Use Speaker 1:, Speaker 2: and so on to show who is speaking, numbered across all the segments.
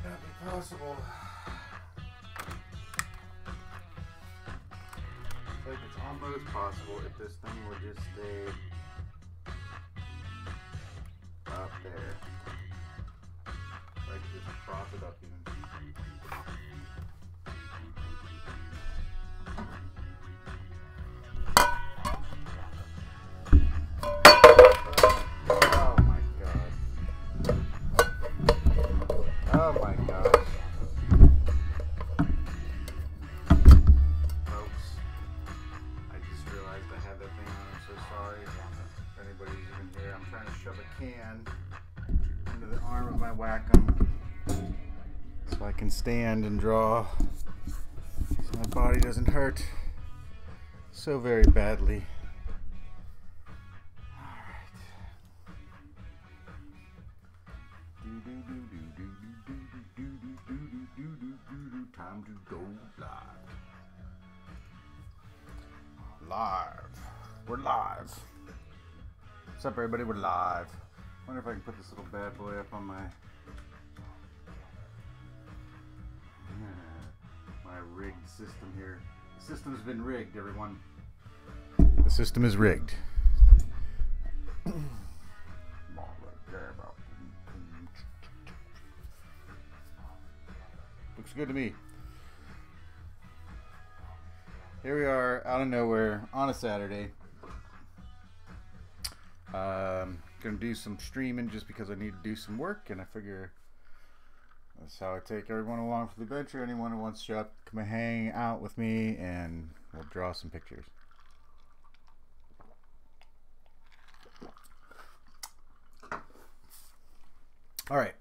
Speaker 1: that be possible? It's like it's almost possible if this thing would just stay up there. If I could just prop it up even. Oh my gosh. Folks, I just realized I had that thing on. I'm so sorry if anybody's even here. I'm trying to shove a can into the arm of my Wacom so I can stand and draw so my body doesn't hurt so very badly. Time to go live. Live. We're live. What's up, everybody? We're live. Wonder if I can put this little bad boy up on my rigged system here. The system's been rigged, everyone. The system is rigged. Looks good to me. Here we are out of nowhere on a Saturday. Gonna do some streaming just because I need to do some work, and I figure that's how I take everyone along for the adventure. Anyone who wants to show up, come and hang out with me, and we'll draw some pictures. All right.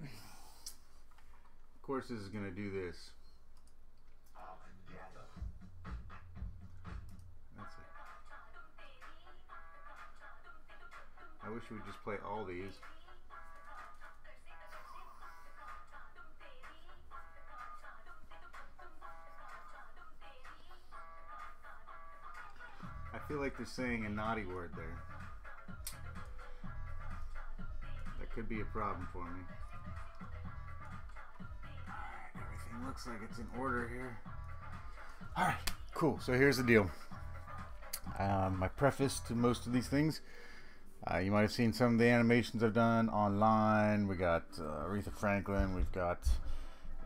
Speaker 1: Of course, this is gonna do this. That's it. I wish we would just play all these. I feel like they're saying a naughty word there. That could be a problem for me. Alright, everything looks like it's in order here. Alright, cool. So here's the deal. My preface to most of these things. You might have seen some of the animations I've done online. We got Aretha Franklin. We've got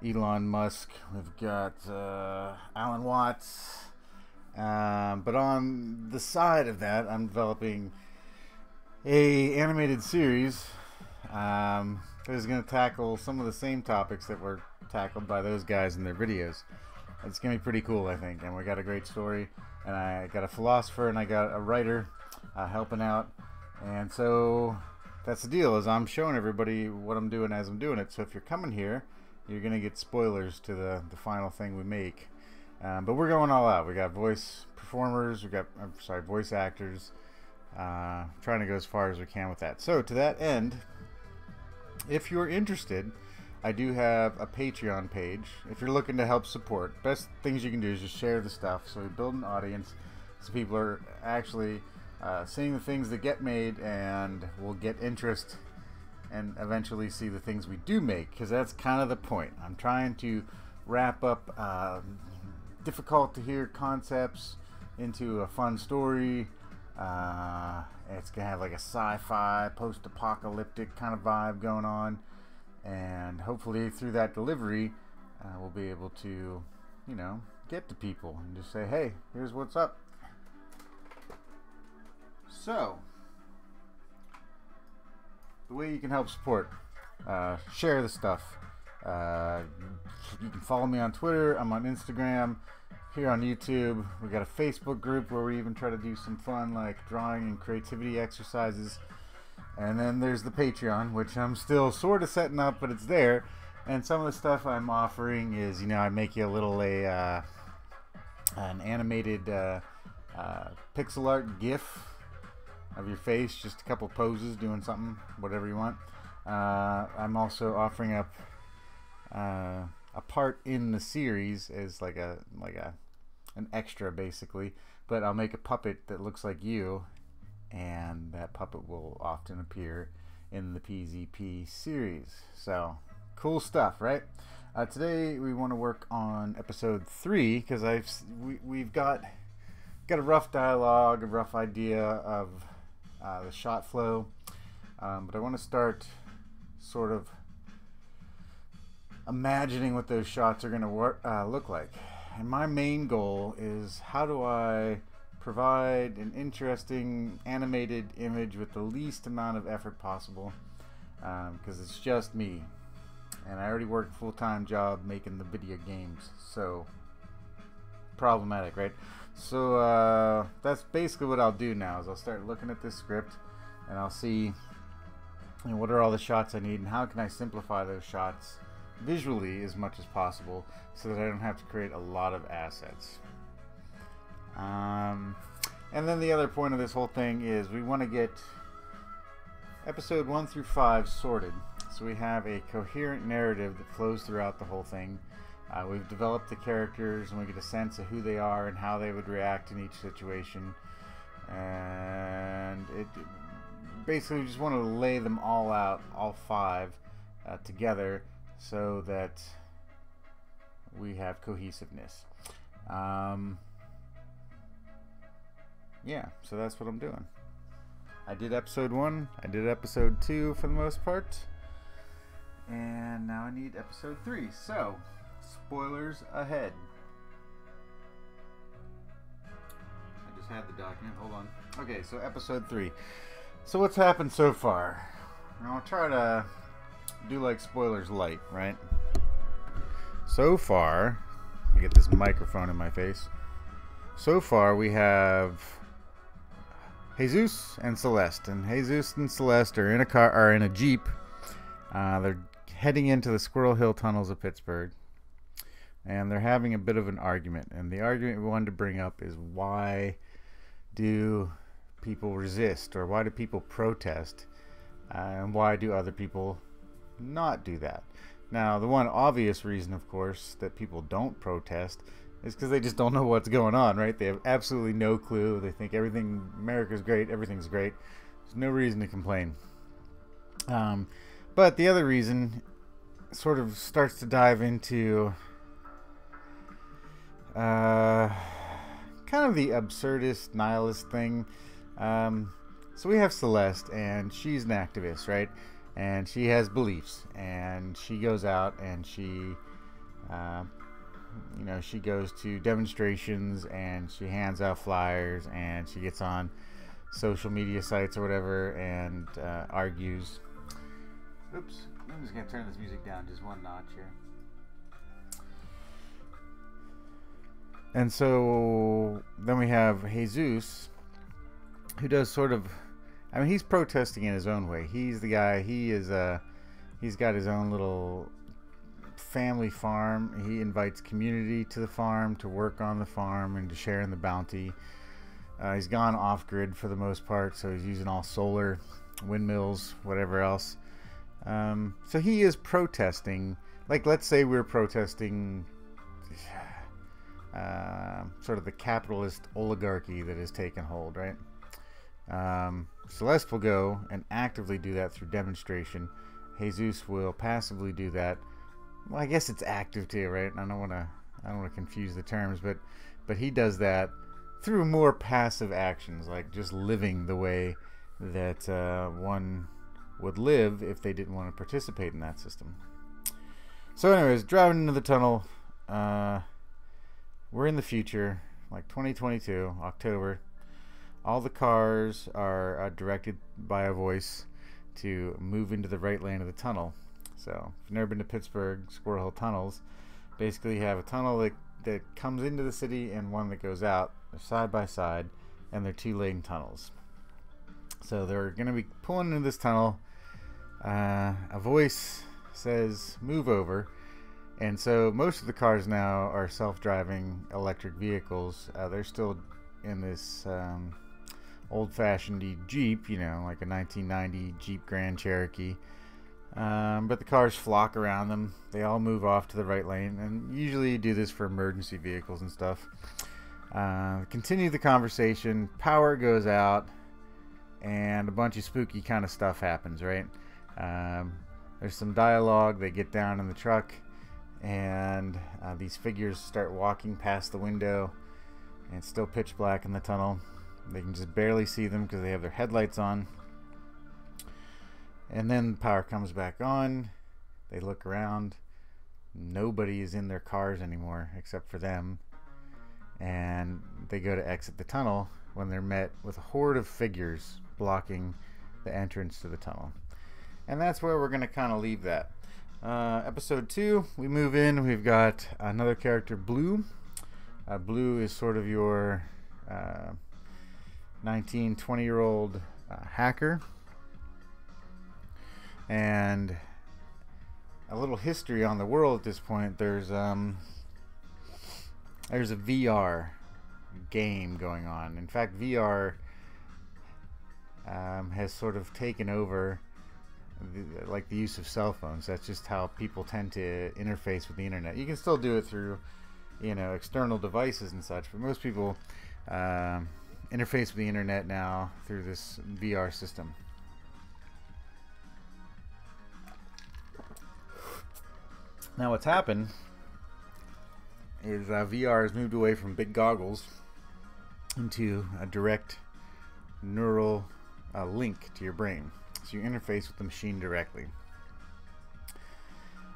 Speaker 1: Elon Musk. We've got Alan Watts. But on the side of that, I'm developing a animated series that is going to tackle some of the same topics that were tackled by those guys in their videos. It's going to be pretty cool, I think, and we got a great story, and I got a philosopher and I got a writer helping out, and so that's the deal, is I'm showing everybody what I'm doing as I'm doing it. So if you're coming here, you're going to get spoilers to the final thing we make. But we're going all out. We got voice performers, we got voice actors, trying to go as far as we can with that. So to that end, if you're interested, I do have a Patreon page. If you're looking to help support, best things you can do is just share the stuff so we build an audience, so people are actually seeing the things that get made and will get interest and eventually see the things we do make, because that's kind of the point. I'm trying to wrap up difficult to hear concepts into a fun story. It's gonna have like a sci-fi post-apocalyptic kind of vibe going on, and hopefully through that delivery we'll be able to, you know, get to people and just say, hey, here's what's up. So the way you can help support, share the stuff. You can follow me on Twitter. I'm on Instagram, here on YouTube. We got a Facebook group where we even try to do some fun like drawing and creativity exercises. And then there's the Patreon, which I'm still sort of setting up, but it's there. And some of the stuff I'm offering is, you know, I make you a little an animated pixel art GIF of your face, just a couple poses doing something, whatever you want. I'm also offering up a part in the series as like an extra, basically, but I'll make a puppet that looks like you, and that puppet will often appear in the PZP series. So cool stuff, right? Today we want to work on episode 3 because we've got a rough dialogue, a rough idea of the shot flow, but I want to start sort of imagining what those shots are going to look like. And my main goal is, how do I provide an interesting animated image with the least amount of effort possible, because it's just me and I already work a full-time job making the video games, so problematic, right? So that's basically what I'll do now. Is I'll start looking at this script and I'll see, what are all the shots I need and how can I simplify those shots visually as much as possible so that I don't have to create a lot of assets. And then the other point of this whole thing is we want to get episode 1 through 5 sorted, so we have a coherent narrative that flows throughout the whole thing. We've developed the characters and we get a sense of who they are and how they would react in each situation, and basically we just want to lay them all out, all 5 together, so that we have cohesiveness. Yeah, so that's what I'm doing. I did episode 1, I did episode 2 for the most part, and now I need episode 3. So, spoilers ahead. I just had the document, hold on. Okay, so episode 3. So what's happened so far? Now I'll try to do like spoilers light, right? So far, let me get this microphone in my face. So far we have Jesus and Celeste, and Jesus and Celeste are in a car, are in a Jeep. They're heading into the Squirrel Hill tunnels of Pittsburgh, and they're having a bit of an argument. And the argument we wanted to bring up is, why do people resist, or why do people protest, and why do other people not do that? Now, the one obvious reason, of course, that people don't protest is because they just don't know what's going on, right? They have absolutely no clue. They think America's great, everything's great. There's no reason to complain. But the other reason sort of starts to dive into kind of the absurdist, nihilist thing. So we have Celeste, and she's an activist, right? And she has beliefs, and she goes out and she she goes to demonstrations and she hands out flyers and she gets on social media sites or whatever and argues. Oops, I'm just going to turn this music down just one notch here. And so then we have Jesus, who does sort of, he's protesting in his own way. He's the guy, he's got his own little family farm. He invites community to the farm to work on the farm and to share in the bounty. He's gone off-grid for the most part, so he's using all solar, windmills, whatever else. So he is protesting, like, let's say we're protesting sort of the capitalist oligarchy that has taken hold, right? Celeste will go and actively do that through demonstration. Jesus will passively do that. Well, I guess it's active too, right? I don't want to confuse the terms, but he does that through more passive actions, like just living the way that one would live if they didn't want to participate in that system. So anyways, driving into the tunnel, we're in the future, like 2022, October. All the cars are directed by a voice to move into the right lane of the tunnel. So if you've never been to Pittsburgh, Squirrel Hill tunnels, basically you have a tunnel that comes into the city and one that goes out. They're side by side, and they're 2-lane tunnels. So they're going to be pulling into this tunnel. A voice says, "Move over." And so most of the cars now are self-driving electric vehicles. They're still in this old-fashioned Jeep, like a 1990 Jeep Grand Cherokee. But the cars flock around them. They all move off to the right lane, and usually you do this for emergency vehicles and stuff. Continue the conversation. Power goes out, and a bunch of spooky kind of stuff happens, right? There's some dialogue. They get down in the truck, and these figures start walking past the window, and it's still pitch black in the tunnel. They can just barely see them because they have their headlights on. And then the power comes back on. They look around. Nobody is in their cars anymore except for them. And they go to exit the tunnel when they're met with a horde of figures blocking the entrance to the tunnel. And that's where we're going to kind of leave that. Episode 2, we move in. We've got another character, Blue. Blue is sort of your 19, 20-year-old hacker. And a little history on the world at this point. There's a VR game going on. In fact, VR has sort of taken over the use of cell phones. That's just how people tend to interface with the internet. You can still do it through, external devices and such, but most people interface with the internet now through this VR system. Now what's happened is VR has moved away from big goggles into a direct neural link to your brain. So you interface with the machine directly.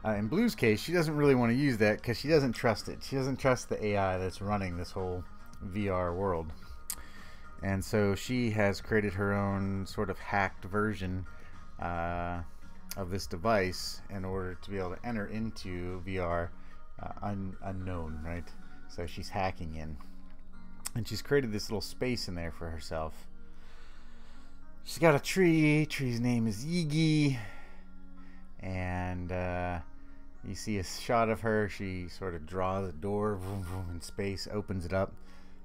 Speaker 1: In Blue's case, she doesn't really want to use that because she doesn't trust it. She doesn't trust the AI that's running this whole VR world. And so she has created her own sort of hacked version of this device in order to be able to enter into VR unknown, right? So she's hacking in. And she's created this little space in there for herself. She's got a tree. Tree's name is Yigi. And you see a shot of her. She sort of draws a door in space, opens it up,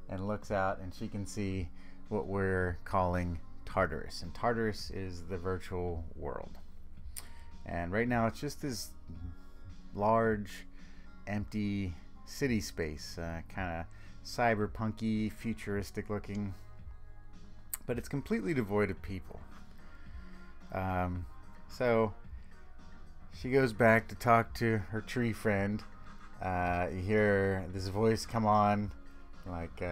Speaker 1: and looks out, and she can see what we're calling Tartarus. And Tartarus is the virtual world. And right now it's just this large, empty city space, kind of cyberpunky, futuristic looking, but it's completely devoid of people. So she goes back to talk to her tree friend. You hear this voice come on, like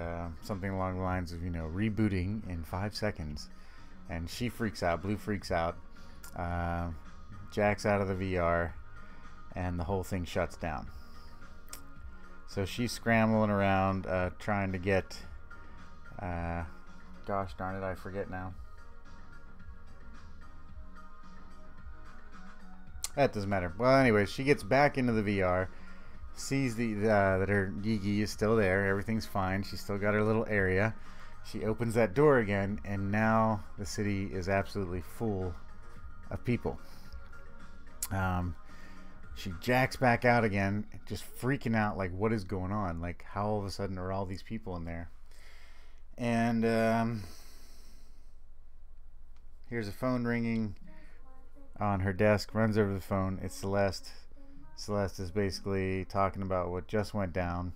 Speaker 1: something along the lines of, rebooting in 5 seconds. And she freaks out. Blue freaks out. Jacks out of the VR, and the whole thing shuts down. So she's scrambling around trying to get gosh darn it, I forget now. That doesn't matter. Well, anyway, she gets back into the VR, sees that her Yigi is still there. Everything's fine. She's still got her little area. She opens that door again, and now the city is absolutely full of people. She jacks back out again, just freaking out, like, what is going on? Like, how all of a sudden are all these people in there? And here's a phone ringing on her desk. Runs over the phone. It's Celeste. Celeste is basically talking about what just went down.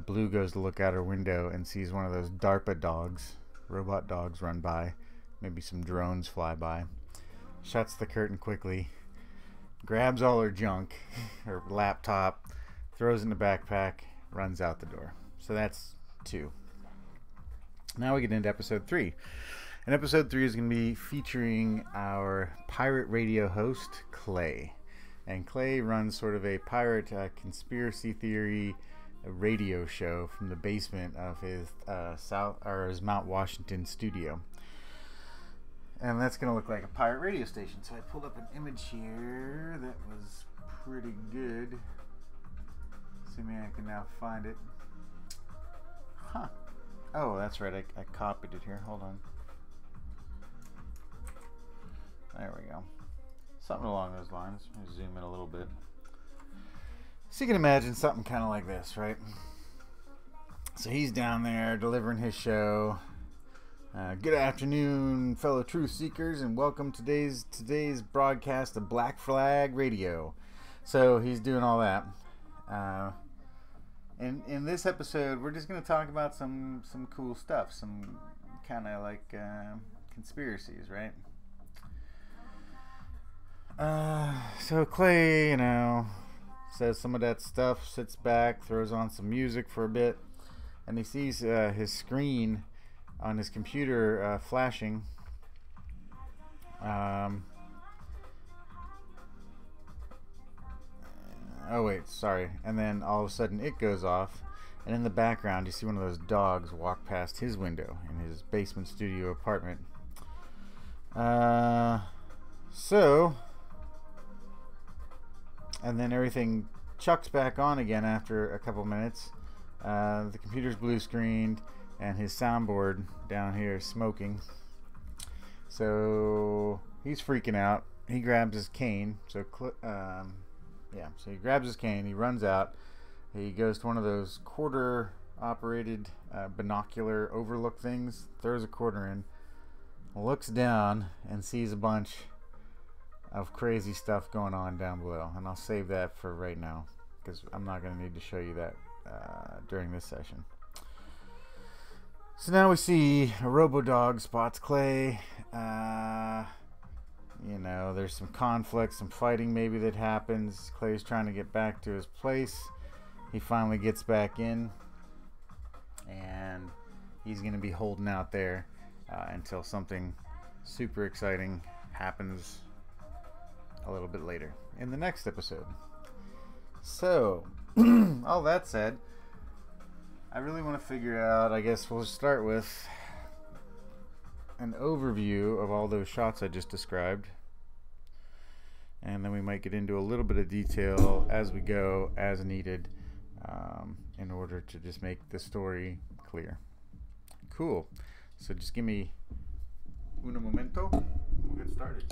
Speaker 1: Blue goes to look out her window and sees one of those DARPA dogs, robot dogs, run by. Maybe some drones fly by. Shuts the curtain quickly. Grabs all her junk, her laptop, throws it in the backpack, runs out the door. So that's 2. Now we get into episode 3. And episode 3 is going to be featuring our pirate radio host, Clay. And Clay runs sort of a pirate conspiracy theory radio show from the basement of his his Mount Washington studio. And that's going to look like a pirate radio station. So I pulled up an image here that was pretty good. Assuming I can now find it. Huh. Oh, that's right. I copied it here. Hold on. There we go. Something along those lines. Let me zoom in a little bit. So you can imagine something kind of like this, right? So he's down there delivering his show. Good afternoon, fellow truth seekers, and welcome to today's broadcast of Black Flag Radio. So he's doing all that. And in this episode, we're just going to talk about some cool stuff, some kind of like conspiracies, right? So Clay, says some of that stuff, sits back, throws on some music for a bit, and he sees his screen on his computer flashing. Oh wait, sorry. And then all of a sudden it goes off, and in the background you see one of those dogs walk past his window in his basement studio apartment. And then everything chucks back on again after a couple minutes. The computer's blue screened, and his soundboard down here is smoking. So he's freaking out. He grabs his cane. So he grabs his cane. He runs out. He goes to one of those quarter-operated binocular overlook things. Throws a quarter in. Looks down and sees a bunch of crazy stuff going on down below. And I'll save that for right now, because I'm not going to need to show you that during this session. So now we see a robo-dog spots Clay. You know, there's some conflict, some fighting maybe that happens. Clay's trying to get back to his place. He finally gets back in, and he's going to be holding out there until something super exciting happens a little bit later in the next episode. So, all that said, I really want to figure out, I guess we'll start with an overview of all those shots I just described, and then we might get into a little bit of detail as we go, as needed, in order to just make the story clear. Cool. So just give me un momento, we'll get started.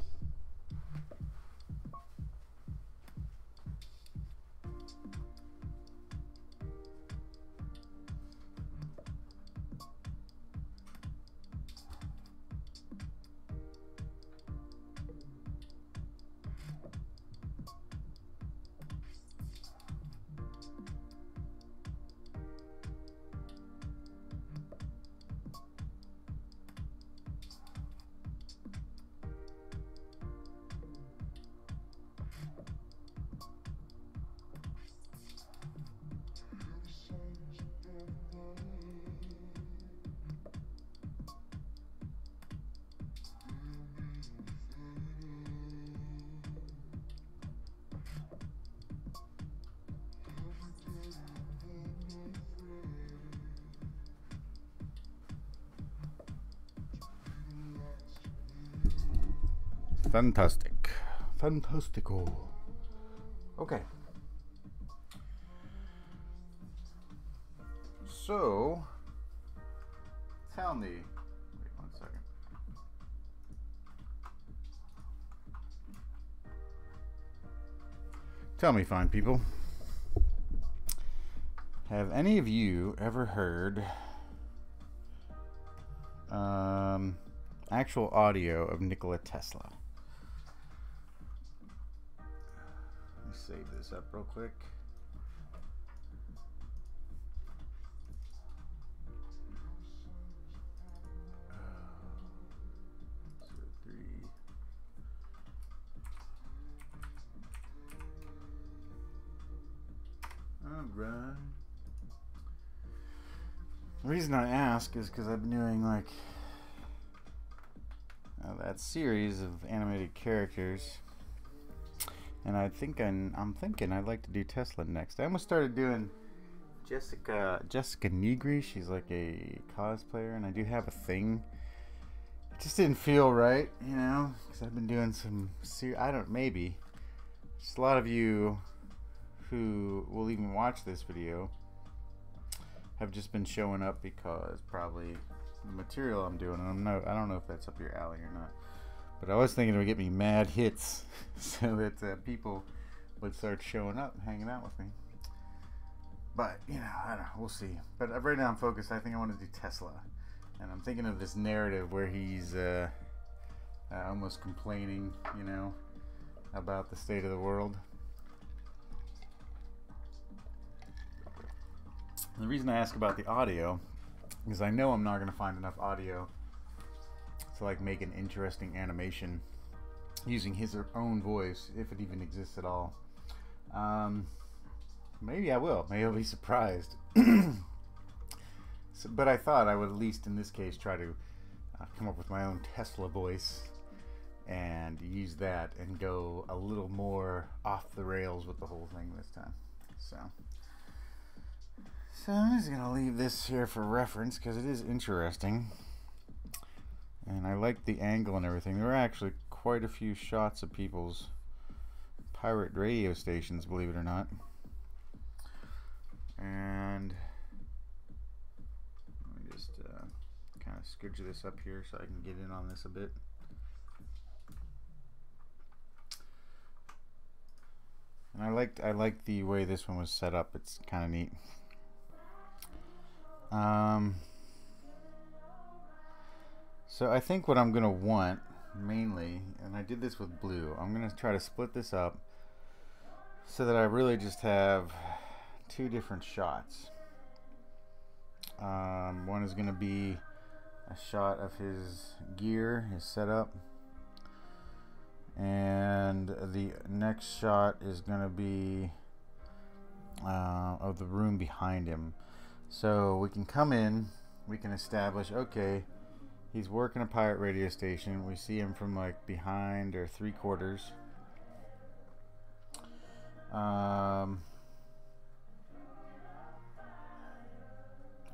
Speaker 1: Fantastic. Fantastico. Okay. So, tell me. Wait 1 second. Tell me, fine people. Have any of you ever heard actual audio of Nikola Tesla? Let me save this up real quick. Alright. The reason I ask is because I've been doing like that series of animated characters, and I'm thinking I'd like to do Tesla next. I almost started doing Jessica Negri. She's like a cosplayer, and I do have a thing. It just didn't feel right, you know, because I've been doing some maybe just a lot of you who will even watch this video have just been showing up because probably the material I'm doing, and I don't know if that's up your alley or not, but I was thinking it would get me mad hits so that people would start showing up and hanging out with me. But you know, I don't know, we'll see. But right now I'm focused. I think I want to do Tesla, and I'm thinking of this narrative where he's almost complaining, you know, about the state of the world. And the reason I ask about the audio is I know I'm not going to find enough audio to like make an interesting animation using his own voice, if it even exists at all. Maybe I will. Maybe I'll be surprised. So, but I thought I would, at least in this case, try to come up with my own Tesla voice and use that and go a little more off the rails with the whole thing this time. So I'm just going to leave this here for reference because it is interesting. And I like the angle and everything. There were actually quite a few shots of people's pirate radio stations, believe it or not. And let me just kind of scooch this up here so I can get in on this a bit. And I liked the way this one was set up. It's kind of neat. So I think what I'm gonna want mainly, and I did this with blue, I'm gonna try to split this up so that I really just have two different shots. One is gonna be a shot of his gear, his setup, and the next shot is gonna be of the room behind him. So we can come in, we can establish, okay, he's working a pirate radio station. We see him from like behind or 3/4. Oh,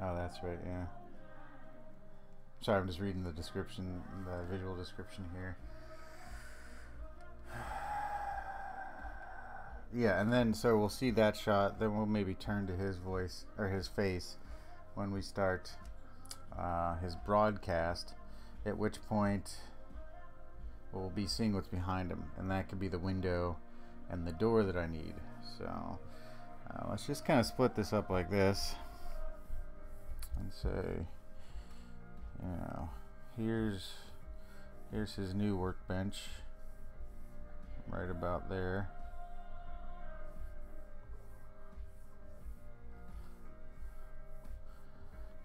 Speaker 1: that's right, yeah. Sorry, I'm just reading the description, the visual description here. Yeah, and then so we'll see that shot, then we'll maybe turn to his voice or his face when we start his broadcast, at which point we'll be seeing what's behind him, and that could be the window and the door that I need. So let's just kind of split this up like this and say, you know, here's his new workbench right about there.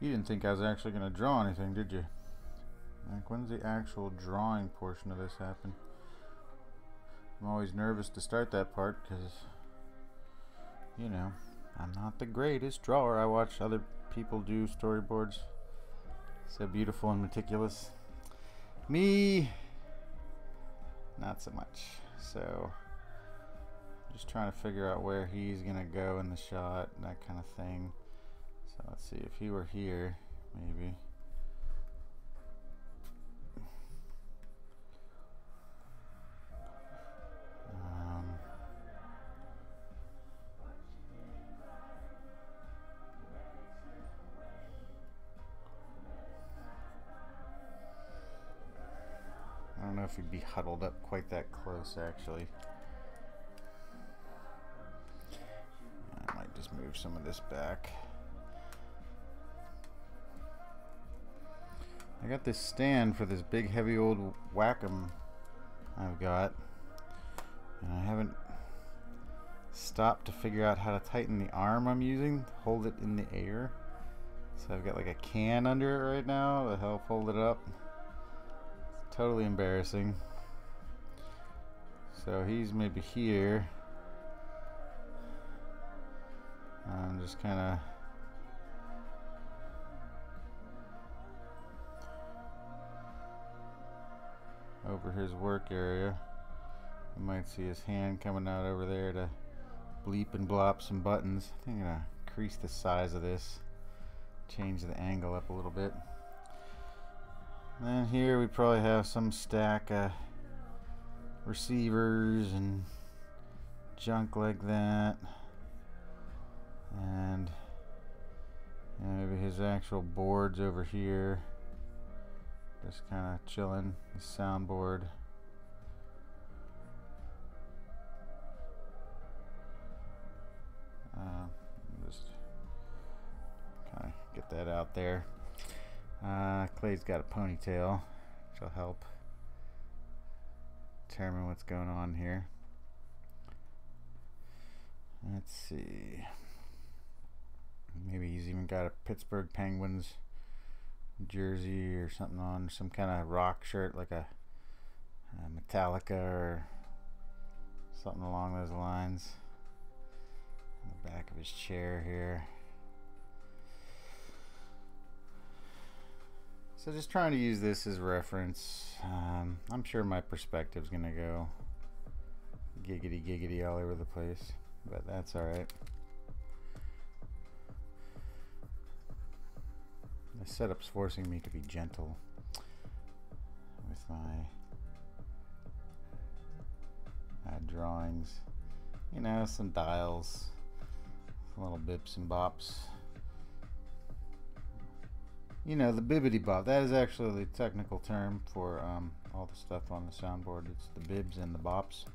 Speaker 1: You didn't think I was actually going to draw anything, did you? Like, when's the actual drawing portion of this happen? I'm always nervous to start that part because, you know, I'm not the greatest drawer. I watch other people do storyboards. So beautiful and meticulous. Me, not so much. So, just trying to figure out where he's going to go in the shot, that kind of thing. So let's see, if he were here, maybe. I don't know if he'd be huddled up quite that close, actually. I might just move some of this back. I got this stand for this big heavy old Wacom I've got, and I haven't stopped to figure out how to tighten the arm I'm using to hold it in the air. So I've got like a can under it right now to help hold it up. It's totally embarrassing. So he's maybe here. I'm just kind of over his work area. You might see his hand coming out over there to bleep and blop some buttons. I think I'm gonna increase the size of this, change the angle up a little bit. And then here we probably have some stack of receivers and junk like that, and maybe his actual boards over here. Just kind of chilling, the soundboard. Just kind of get that out there. Clay's got a ponytail, which will help determine what's going on here. Let's see. Maybe he's even got a Pittsburgh Penguins jersey or something on, some kind of rock shirt like a Metallica or something along those lines. In the back of his chair here. So just trying to use this as reference. I'm sure my perspective's gonna go giggity giggity all over the place, but that's alright. The setup's forcing me to be gentle with my drawings. You know, some dials, some little bips and bops. You know, the bibbity bop. That is actually the technical term for all the stuff on the soundboard. It's the bibs and the bops.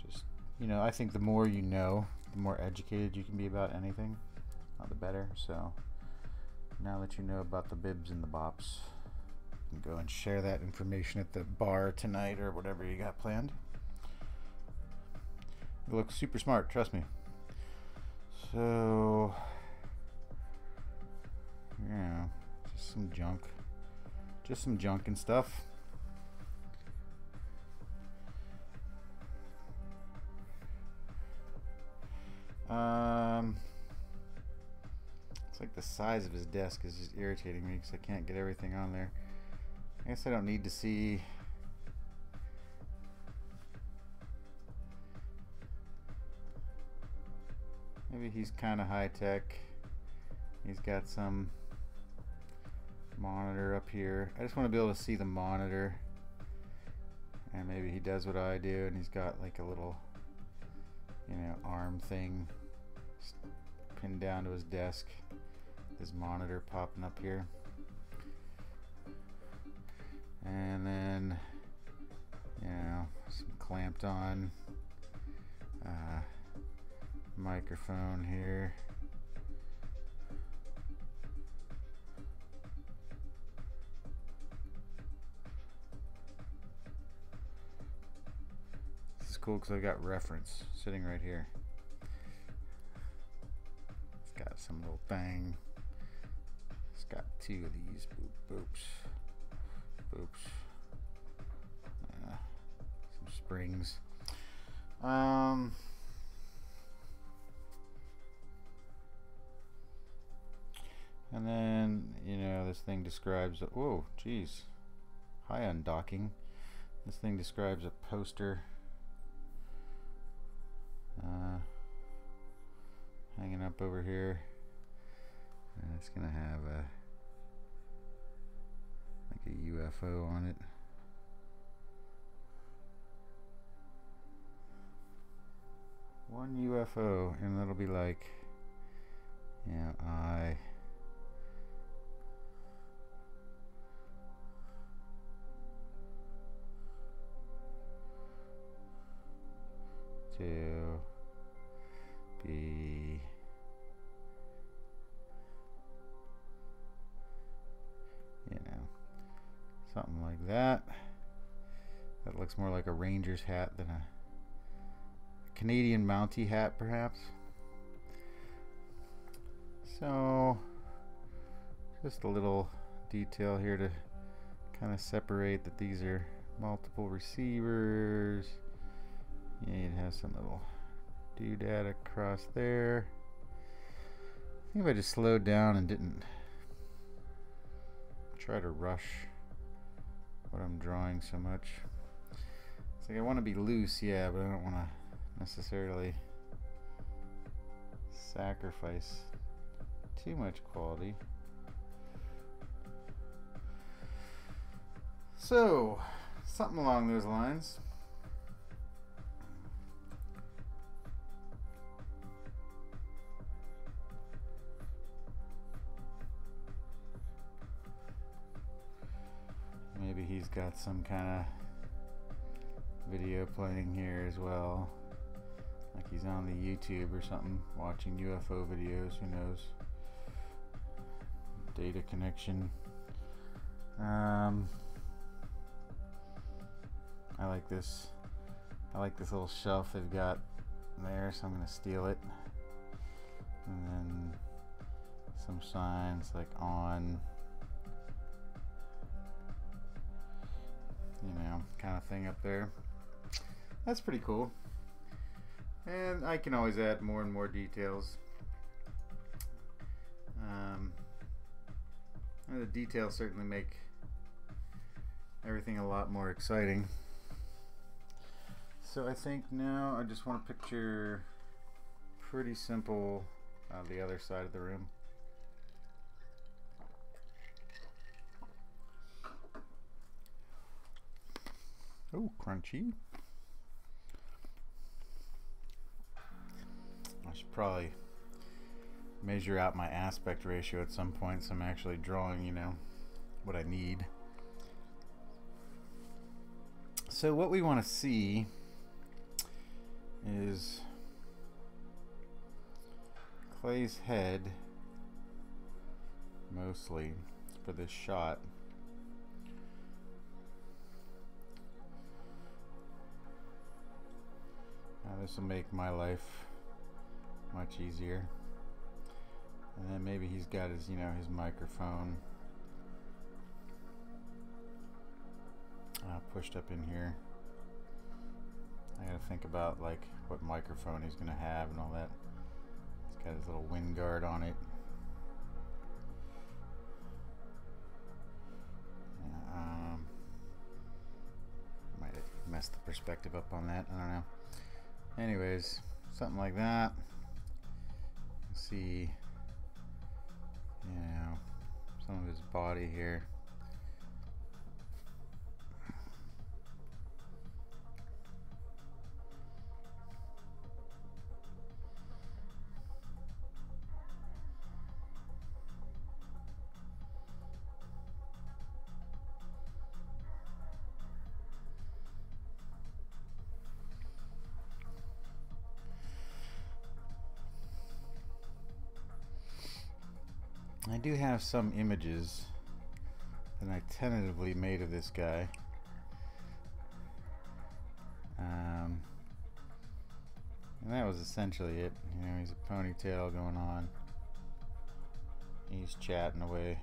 Speaker 1: Just, you know, I think the more you know, the more educated you can be about anything, the better. So now that you know about the bibs and the bops, you can go and share that information at the bar tonight or whatever you got planned. It looks super smart, trust me. So yeah, just some junk and stuff. It's like the size of his desk is just irritating me because I can't get everything on there. I guess I don't need to see. Maybe he's kind of high tech. He's got some monitor up here. I just want to be able to see the monitor. And maybe he does what I do and he's got like a little, you know, arm thing pinned down to his desk. His monitor popping up here. And then, you know, some clamped on microphone here. This is cool because I got reference sitting right here. It's got some little thing. It's got two of these boops. Some springs. And then, you know, this thing describes, whoa, geez, high undocking. This thing describes a poster hanging up over here, and it's gonna have like a UFO on it. One UFO, and it'll be like, you know, I to be something like that. That looks more like a Ranger's hat than a Canadian Mountie hat, perhaps. So just a little detail here to kind of separate that these are multiple receivers. Yeah, you'd have some little doodad across there. I think if I just slowed down and didn't try to rush what I'm drawing so much. It's like I want to be loose, yeah, but I don't want to necessarily sacrifice too much quality. So, something along those lines. Maybe he's got some kind of video playing here as well. Like he's on the YouTube or something, watching UFO videos, who knows. Data connection. I like this. I like this little shelf they've got there, so I'm gonna steal it. And then some signs like on, you know, kind of thing up there. That's pretty cool. And I can always add more and more details. And the details certainly make everything a lot more exciting. So I think now I just want to picture pretty simple the other side of the room. Oh, crunchy. I should probably measure out my aspect ratio at some point so I'm actually drawing, you know, what I need. So what we want to see is Clay's head mostly for this shot. Now this will make my life much easier. And then maybe he's got his, you know, his microphone pushed up in here. I gotta think about like what microphone he's gonna have and all that. He's got his little wind guard on it. Might have messed the perspective up on that. I don't know. Anyways, something like that. See, you know, some of his body here. I do have some images that I tentatively made of this guy. And that was essentially it. You know, he's a ponytail going on. He's chatting away.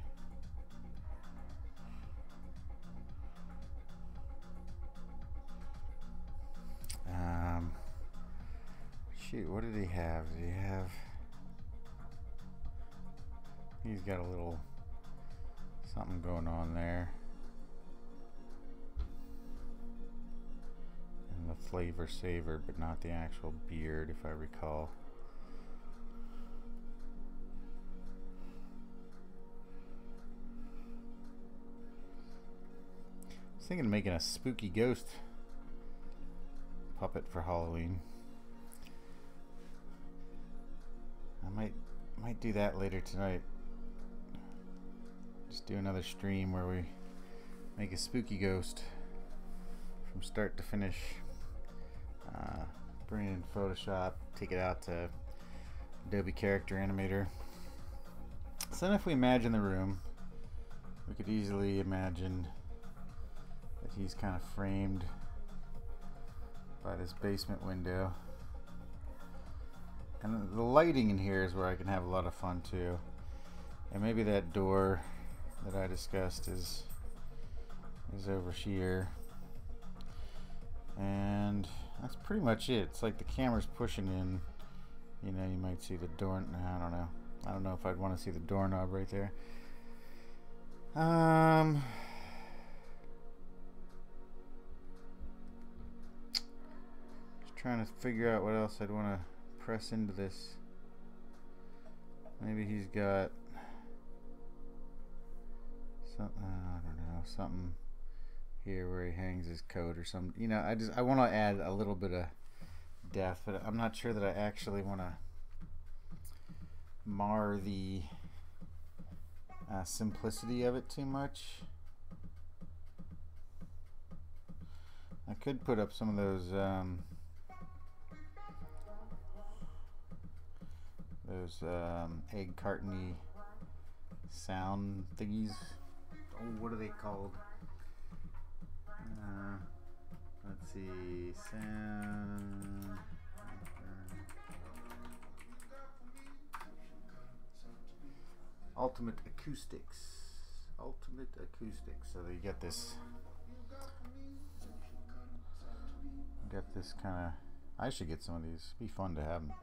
Speaker 1: Shoot, what did he have? Did he have... He's got a little something going on there. And the flavor saver, but not the actual beard, if I recall. I was thinking of making a spooky ghost puppet for Halloween. I might do that later tonight. Just do another stream where we make a spooky ghost from start to finish. Bring it in Photoshop, take it out to Adobe Character Animator. So then if we imagine the room, we could easily imagine that he's kind of framed by this basement window. And the lighting in here is where I can have a lot of fun too. And maybe that door that I discussed is over here. And that's pretty much it. It's like the camera's pushing in. You know, you might see the door. I don't know. I don't know if I'd want to see the doorknob right there. Just trying to figure out what else I'd want to press into this. Maybe he's got something, I don't know, something here where he hangs his coat or something. You know, I want to add a little bit of depth, but I'm not sure that I actually want to mar the simplicity of it too much. I could put up some of those egg carton-y sound thingies. Oh, what are they called? Let's see. Sound. Ultimate acoustics. Ultimate acoustics. So you get this. Got this kind of I should get some of these. It'd be fun to have them.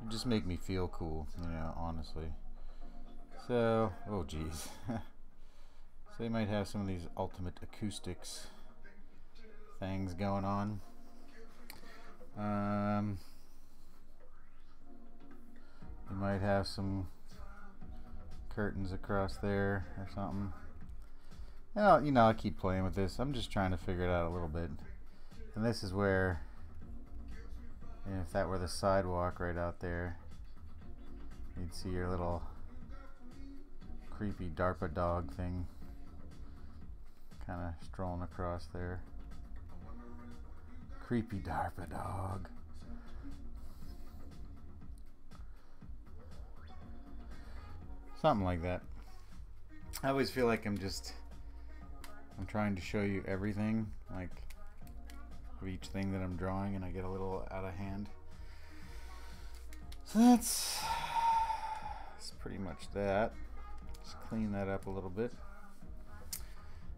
Speaker 1: It'd just make me feel cool, you know, honestly. So, oh geez. So they might have some of these ultimate acoustics things going on. You might have some curtains across there or something. Well, you know, I'll keep playing with this. I'm just trying to figure it out a little bit. And this is where, if that were the sidewalk right out there, you'd see your little creepy DARPA dog thing kind of strolling across there. Creepy DARPA dog. Something like that. I always feel like I'm trying to show you everything, like of each thing that I'm drawing, and I get a little out of hand. So that's pretty much that. Just clean that up a little bit.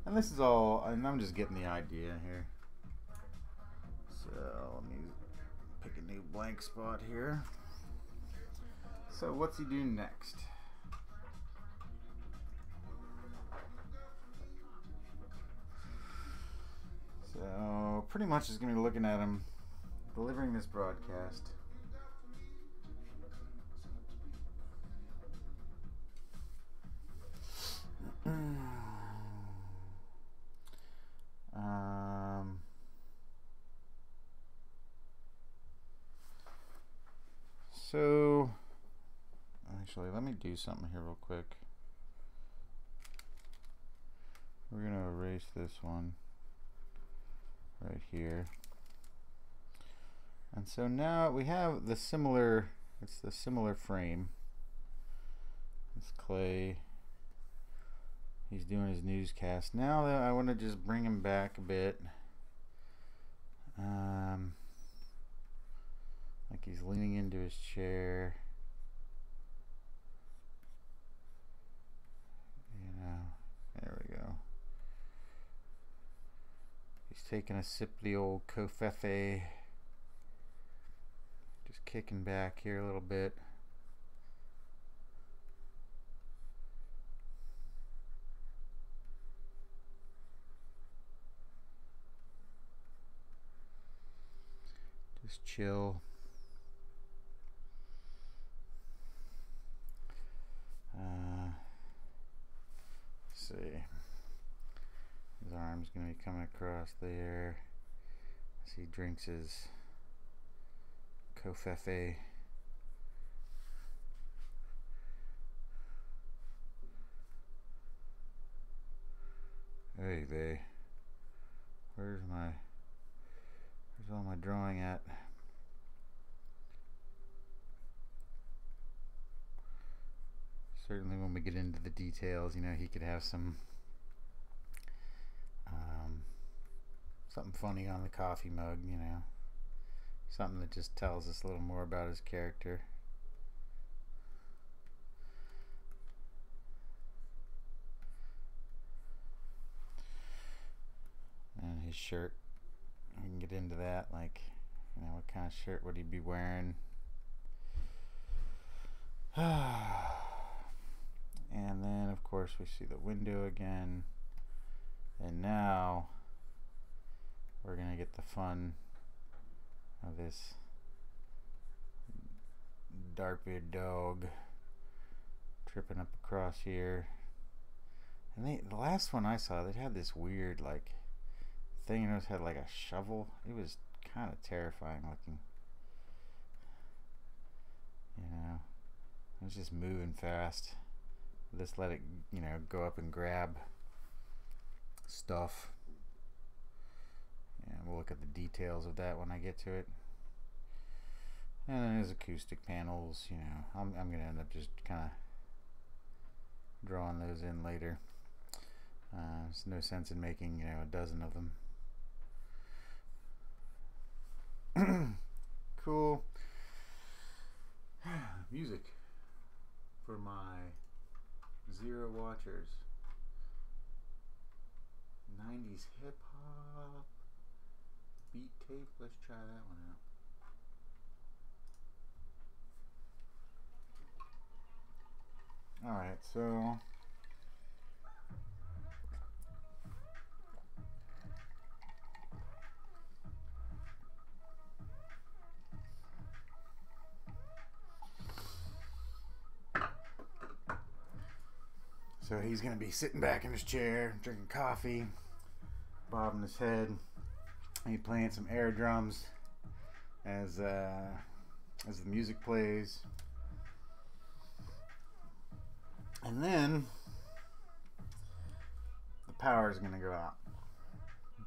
Speaker 1: And this is all, and I'm just getting the idea here. So let me pick a new blank spot here. So what's he doing next? So pretty much just going to be looking at him delivering this broadcast. So actually, let me do something here real quick. We're going to erase this one right here. And so now we have the similar, it's the similar frame. It's Clay. He's doing his newscast. Now I want to just bring him back a bit. Like he's leaning into his chair. You know, there we go. He's taking a sip of the old covfefe. Just kicking back here a little bit. Just chill. Let's see. His arm's going to be coming across there as he drinks his covfefe. Hey, they. Where's all my drawing at? Certainly when we get into the details, you know, he could have some something funny on the coffee mug, you know, something that just tells us a little more about his character. And his shirt, we can get into that, like, you know, what kind of shirt would he be wearing? And then of course we see the window again, and now we're gonna get the fun of this DARPA dog tripping up across here. And the last one I saw, they had this weird like thing, and it had like a shovel. It was kind of terrifying looking, you know. It was just moving fast. Just let it, you know, go up and grab stuff. And we'll look at the details of that when I get to it. And then there's acoustic panels, you know. I'm going to end up just kind of drawing those in later. There's no sense in making, you know, a dozen of them. Cool. Music for my 0 watchers. 90s hip hop. beat tape. Let's try that one out. Alright, so he's going to be sitting back in his chair, drinking coffee, bobbing his head. He's playing some air drums as the music plays. And then the power is going to go out.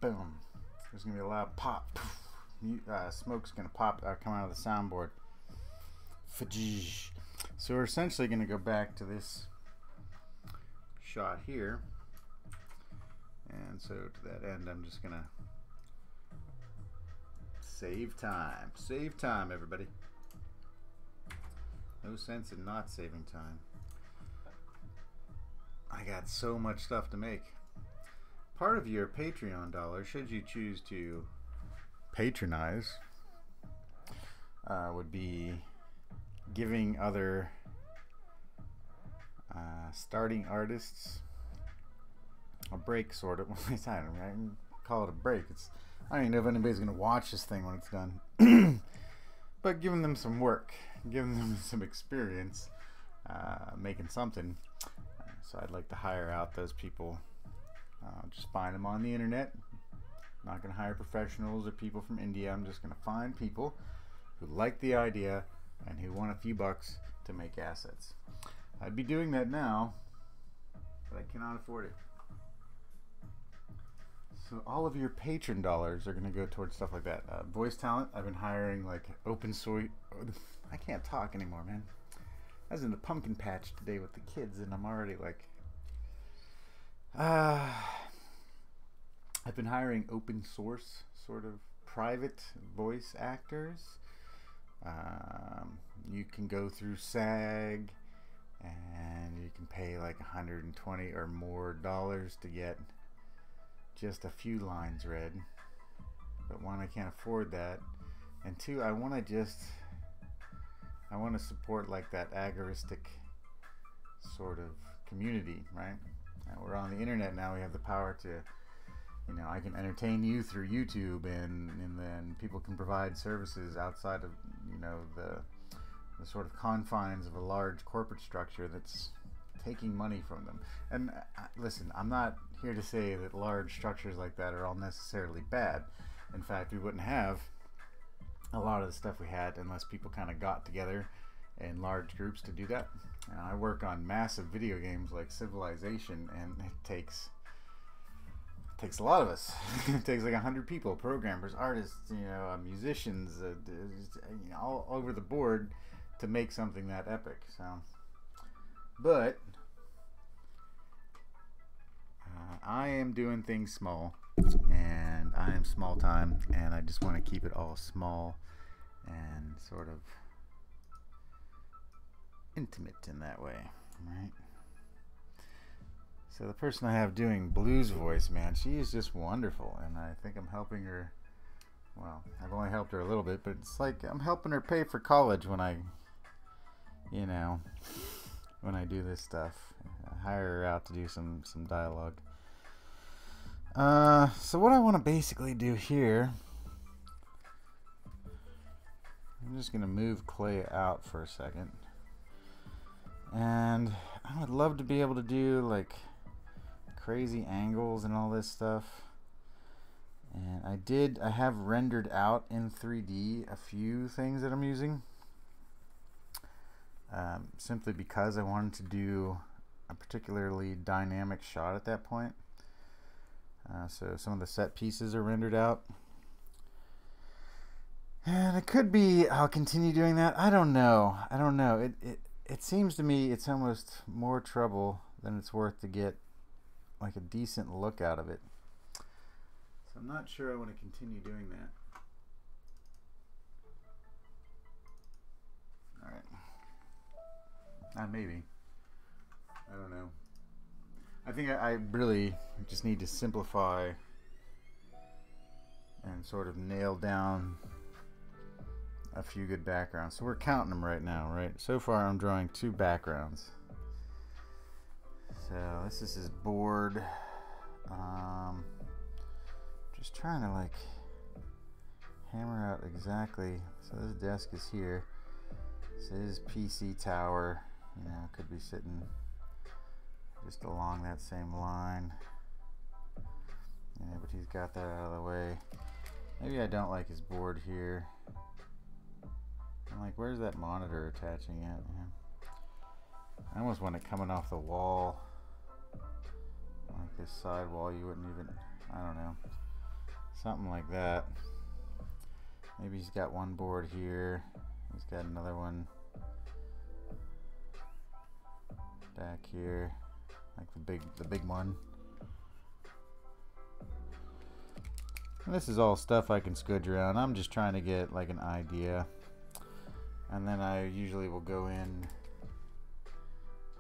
Speaker 1: Boom. There's going to be a loud pop. Smoke's going to pop come out of the soundboard. So we're essentially going to go back to this shot here. And so to that end, I'm just going to save time. Save time, everybody. No sense in not saving time. I got so much stuff to make. Part of your Patreon dollar, should you choose to patronize, would be giving other starting artists a break, sort of. I don't call it a break. I don't even know if anybody's going to watch this thing when it's done. But giving them some work, giving them some experience, making something. So I'd like to hire out those people. Just find them on the internet. I'm not going to hire professionals or people from India. I'm just going to find people who like the idea and who want a few bucks to make assets. I'd be doing that now, but I cannot afford it. So all of your patron dollars are going to go towards stuff like that. Voice talent, I've been hiring like open source. I can't talk anymore, man. I was in the pumpkin patch today with the kids, and I'm already like, I've been hiring open source, sort of private voice actors. You can go through SAG, and you can pay like $120 or more to get just a few lines read. But one, I can't afford that, and two, I want to support like that agoristic sort of community, right? And we're on the internet now. We have the power to, I can entertain you through YouTube, and then people can provide services outside of, the sort of confines of a large corporate structure that's taking money from them. And listen, I'm not here to say that large structures like that are all necessarily bad. In fact, we wouldn't have a lot of the stuff we had unless people kind of got together in large groups to do that. And I work on massive video games like Civilization, and it takes a lot of us. It takes like 100 people, programmers, artists, musicians, all over the board to make something that epic. So, but I am doing things small, and I am small time, and I just want to keep it all small and sort of intimate in that way, right? So the person I have doing Blue's voice, man, she is just wonderful, and I think I'm helping her. Well, I've only helped her a little bit, but it's like I'm helping her pay for college when I do this stuff. I hire her out to do some dialogue. So what I want to basically do here, I'm just going to move Clay out for a second. And I would love to be able to do like crazy angles and all this stuff. And I have rendered out in 3D a few things that I'm using. Simply because I wanted to do a particularly dynamic shot at that point. So some of the set pieces are rendered out. And it could be I'll continue doing that. I don't know. It seems to me it's almost more trouble than it's worth to get like a decent look out of it. So I'm not sure I want to continue doing that. Alright. Maybe. I don't know. I think I really just need to simplify and sort of nail down a few good backgrounds. So we're counting them right now, right? So far I'm drawing 2 backgrounds. So this is his board. Just trying to like hammer out exactly. So this desk is here. So his PC tower, you know, could be sitting just along that same line. Yeah, but he's got that out of the way. Maybe I don't like his board here. I'm like, where's that monitor attaching at? Yeah. I almost want it coming off the wall. Like this side wall, you wouldn't even, I don't know. Something like that. Maybe he's got one board here. He's got another one back here. Like the big one. And this is all stuff I can scudge around. I'm just trying to get like an idea. And then I usually will go in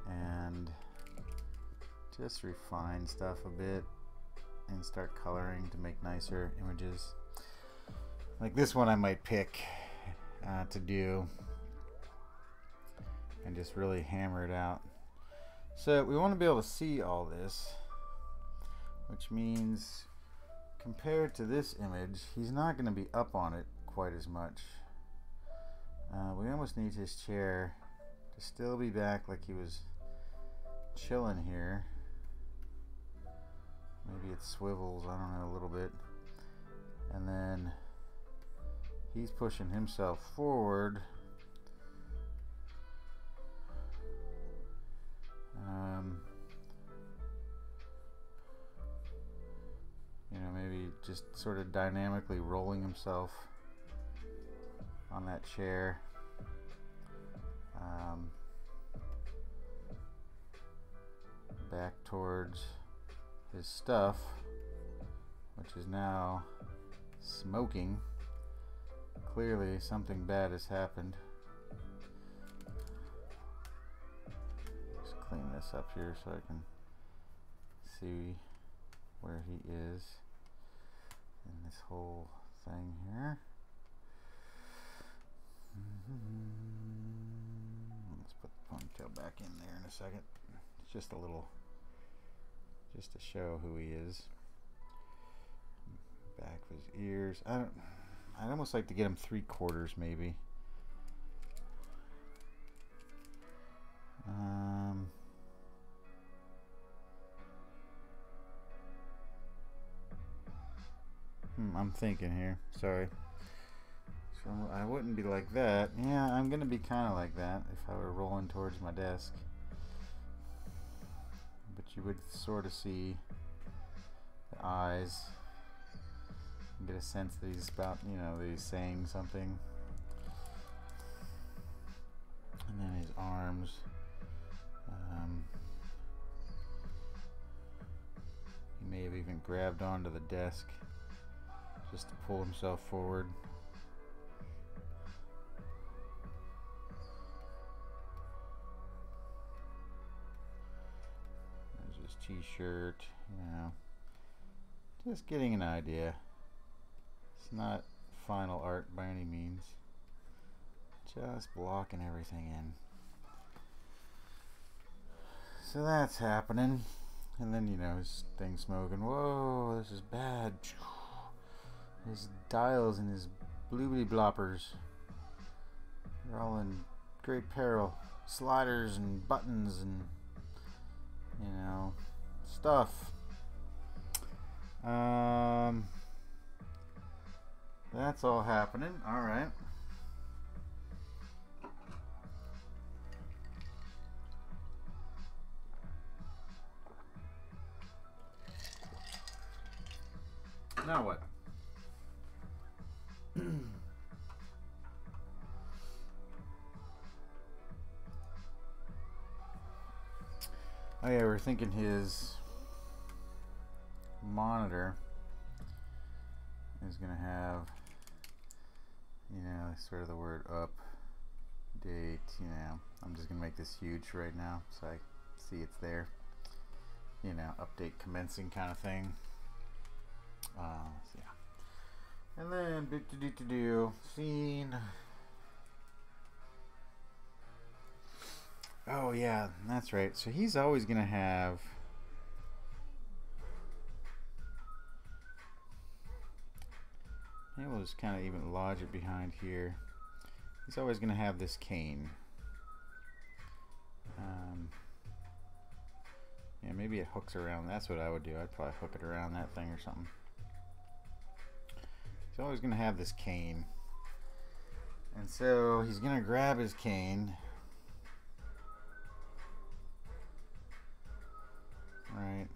Speaker 1: and just refine stuff a bit and start coloring to make nicer images. Like this one I might pick to do and just really hammer it out. So we want to be able to see all this, which means compared to this image, he's not going to be up on it quite as much. We almost need his chair to still be back like he was chilling here. Maybe it swivels, I don't know, a little bit. And then he's pushing himself forward. You know, maybe just sort of dynamically rolling himself on that chair. Back towards his stuff, which is now smoking. Clearly something bad has happened. Just clean this up here so I can see where he is in this whole thing here. Let's put the ponytail back in there in a second. It's just a little, just to show who he is. Back of his ears. I'd almost like to get him 3/4 maybe. I'm thinking here. Sorry. So I wouldn't be like that. Yeah, I'm gonna be kind of like that if I were rolling towards my desk. But you would sort of see the eyes. Get a sense that he's about, you know, that he's saying something. And then his arms. He may have even grabbed onto the desk just to pull himself forward. There's his t-shirt, you know. Just getting an idea. It's not final art by any means. Just blocking everything in. So that's happening. And then, you know, his thing smoking. Whoa, this is bad. His dials and his bloobity bloppers. They're all in great peril. Sliders and buttons and, you know, stuff. That's all happening. All right. Now what? Oh yeah, we're thinking his monitor is gonna have, you know, sort of the word update, you know. I'm just gonna make this huge right now so I see it's there. You know, update commencing kind of thing. So yeah. And then do scene. Oh yeah, that's right. So he's always gonna have maybe we'll just kind of even lodge it behind here. He's always gonna have this cane. Yeah, maybe it hooks around. That's what I would do. I'd probably hook it around that thing or something. He's always gonna have this cane. And so he's gonna grab his cane. Right.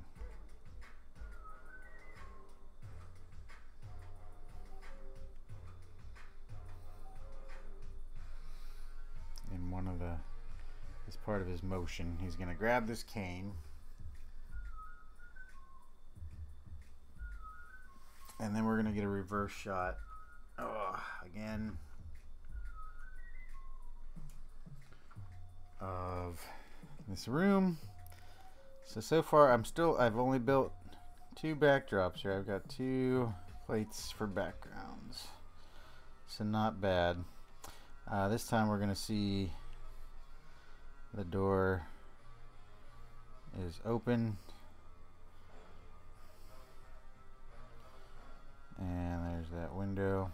Speaker 1: In one of the, as part of his motion, he's gonna grab this cane. And then we're gonna get a reverse shot. Oh, again. Of this room. So far I've only built 2 backdrops here. I've got 2 plates for backgrounds. So not bad. This time we're gonna see the door is open. And there's that window.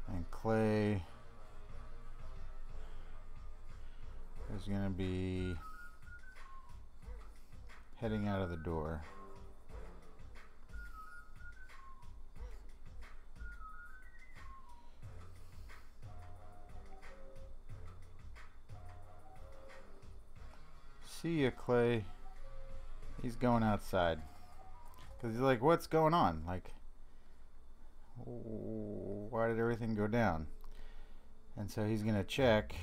Speaker 1: And Clay is going to be heading out of the door. See ya, Clay. He's going outside. Because he's like, what's going on? Like, why did everything go down? And so he's gonna check.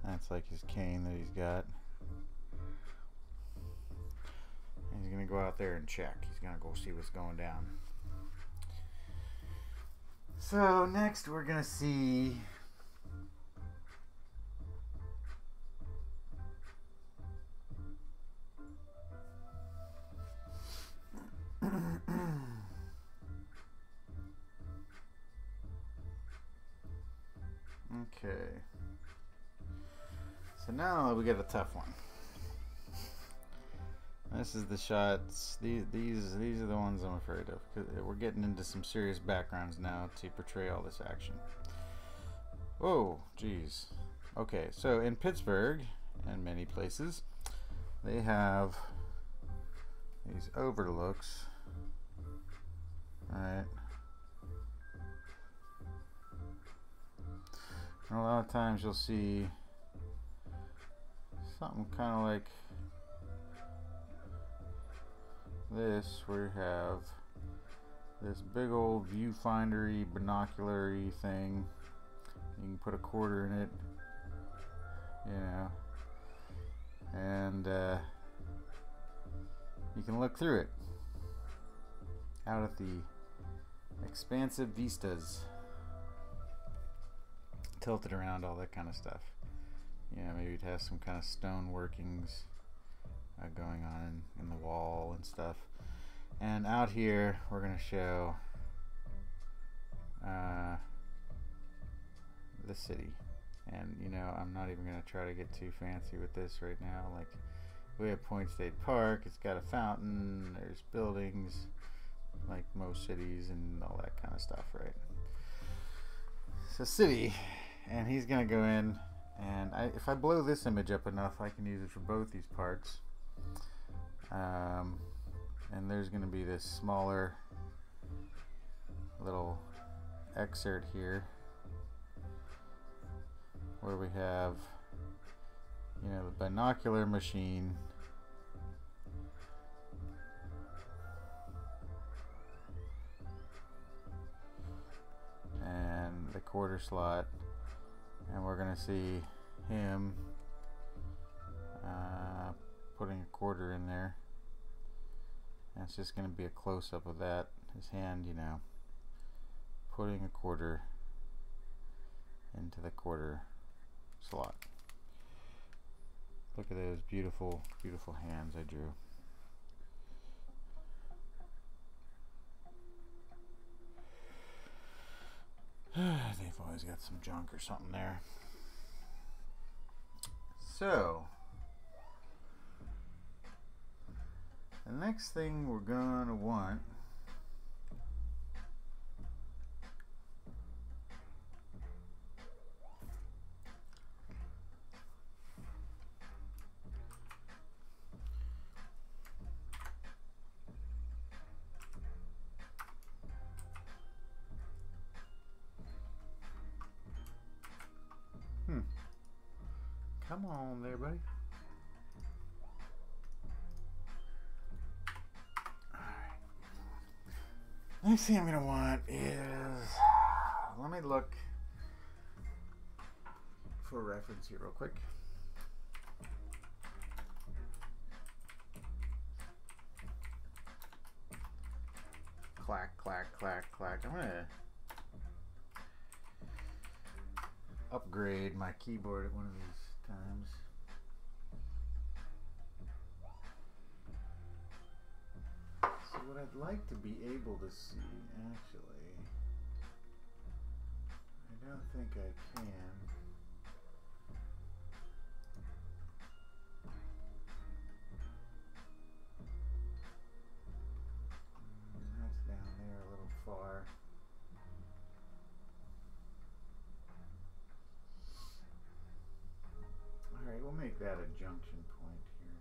Speaker 1: That's like his cane that he's got. And he's gonna go out there and check. He's gonna go see what's going down. So next we're gonna see okay. So now we get a tough one. This is the shots. These are the ones I'm afraid of. 'Cause we're getting into some serious backgrounds now to portray all this action. Whoa, geez. Okay, so in Pittsburgh and many places, they have these overlooks. All right. And a lot of times you'll see something kind of like this, where you have this big old viewfindery, binoculary thing. You can put a quarter in it, you know, and you can look through it out at the expansive vistas, tilted around, all that kind of stuff. Yeah, maybe it has some kind of stone workings going on in the wall and stuff. And out here we're going to show the city. And you know, I'm not even going to try to get too fancy with this right now. Like, we have Point State Park, it's got a fountain, there's buildings like most cities and all that kind of stuff, right? So city, and he's going to go in, and if I blow this image up enough, I can use it for both these parts. And there's going to be this smaller little excerpt here where we have, you know, the binocular machine, and the quarter slot, and we're going to see him putting a quarter in there. And it's just going to be a close-up of that, his hand, you know, putting a quarter into the quarter slot. Look at those beautiful, beautiful hands I drew. They've always got some junk or something there. So the next thing we're gonna want come on there, buddy. Alright. Next thing I'm gonna want is, let me look for a reference here real quick. Clack, clack, clack, clack. I'm gonna upgrade my keyboard at one of these times. So what I'd like to be able to see, actually, I don't think I can. That's down there a little far. Alright, we'll make that a junction point here.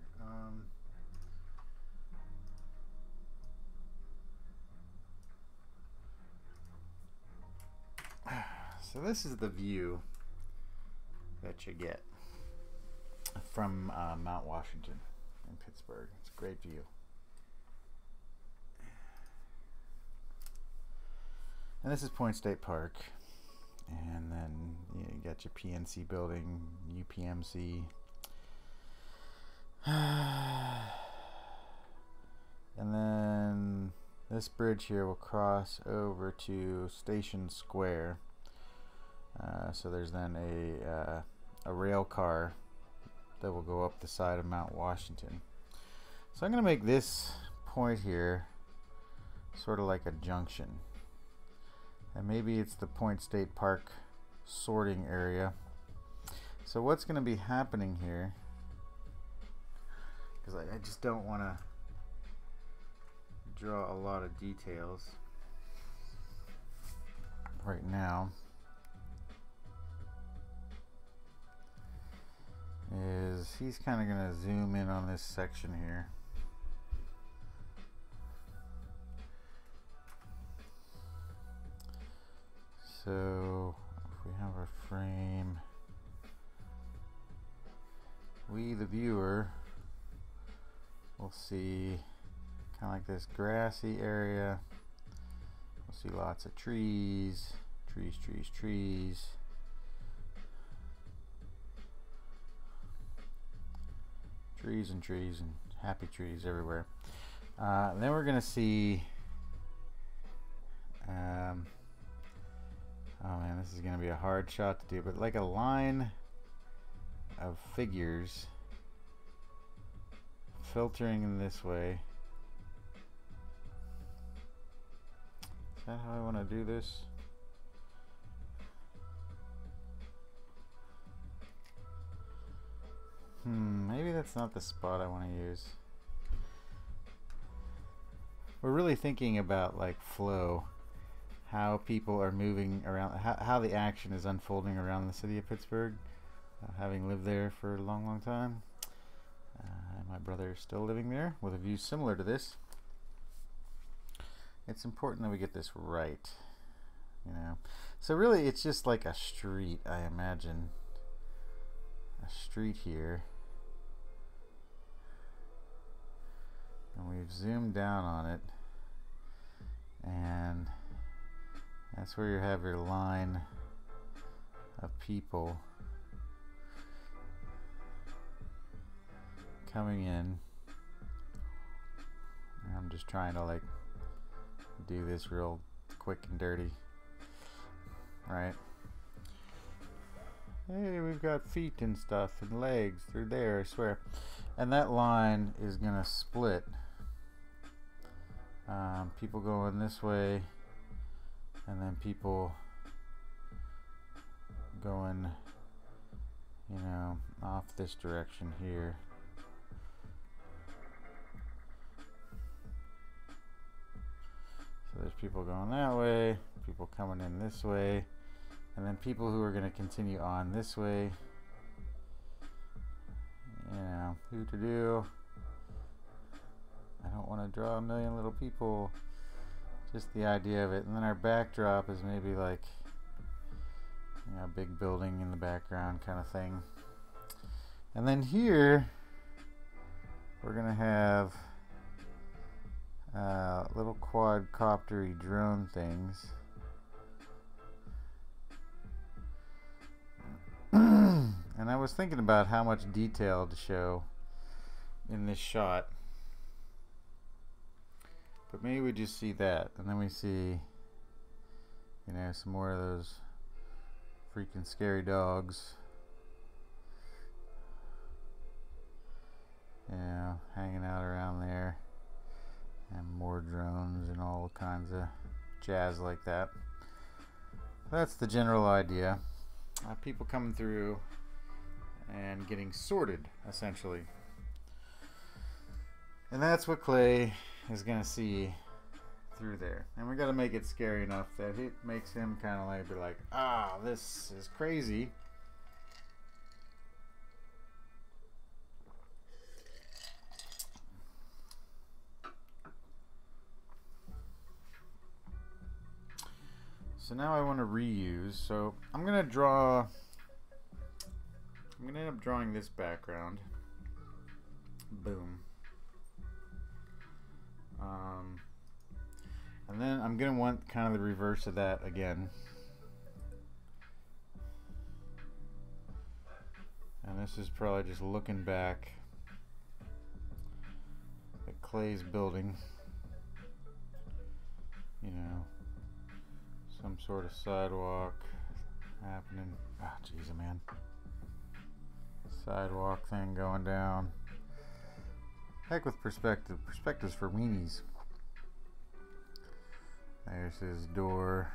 Speaker 1: So this is the view that you get from Mount Washington in Pittsburgh. It's a great view. And this is Point State Park. And then you got your PNC building, UPMC. And then this bridge here will cross over to Station Square. So there's then a rail car that will go up the side of Mount Washington. So I'm going to make this point here sort of like a junction. And maybe it's the Point State Park sorting area. So what's going to be happening here, because I just don't want to draw a lot of details right now, is he's kind of going to zoom in on this section here. So if we have our frame, we, the viewer, will see kind of like this grassy area. We'll see lots of trees, trees, trees, trees. Trees and trees and happy trees everywhere. Then we're going to see oh man, this is going to be a hard shot to do, but like a line of figures filtering in this way. Is that how I want to do this? Maybe that's not the spot I want to use. We're really thinking about like flow. How people are moving around, how the action is unfolding around the city of Pittsburgh, having lived there for a long, long time. My brother is still living there with a view similar to this. It's important that we get this right, you know. So really it's just like a street, I imagine. A street here. And we've zoomed down on it. And that's where you have your line of people coming in. And I'm just trying to like do this real quick and dirty, right? Hey, we've got feet and stuff and legs through there, I swear. And that line is gonna split. People going this way, and then people going, you know, off this direction here. So there's people going that way, people coming in this way, and then people who are going to continue on this way. You know, who to do. I don't want to draw a million little people. Just the idea of it. And then our backdrop is maybe like, you know, a big building in the background kind of thing. And then here we're going to have little quadcoptery drone things. And I was thinking about how much detail to show in this shot. But maybe we just see that, and then we see, you know, some more of those freaking scary dogs, you know, hanging out around there, and more drones and all kinds of jazz like that. That's the general idea. People coming through and getting sorted, essentially. And that's what Clay is going to see through there. And we got to make it scary enough that it makes him kind of like be like, ah, this is crazy. So now I want to reuse. So I'm going to end up drawing this background. Boom. And then I'm going to want kind of the reverse of that again. And this is probably just looking back at Clay's building. You know, some sort of sidewalk happening. Ah, jeez, man. Sidewalk thing going down. Heck with perspective. Perspective's for weenies. There's his door.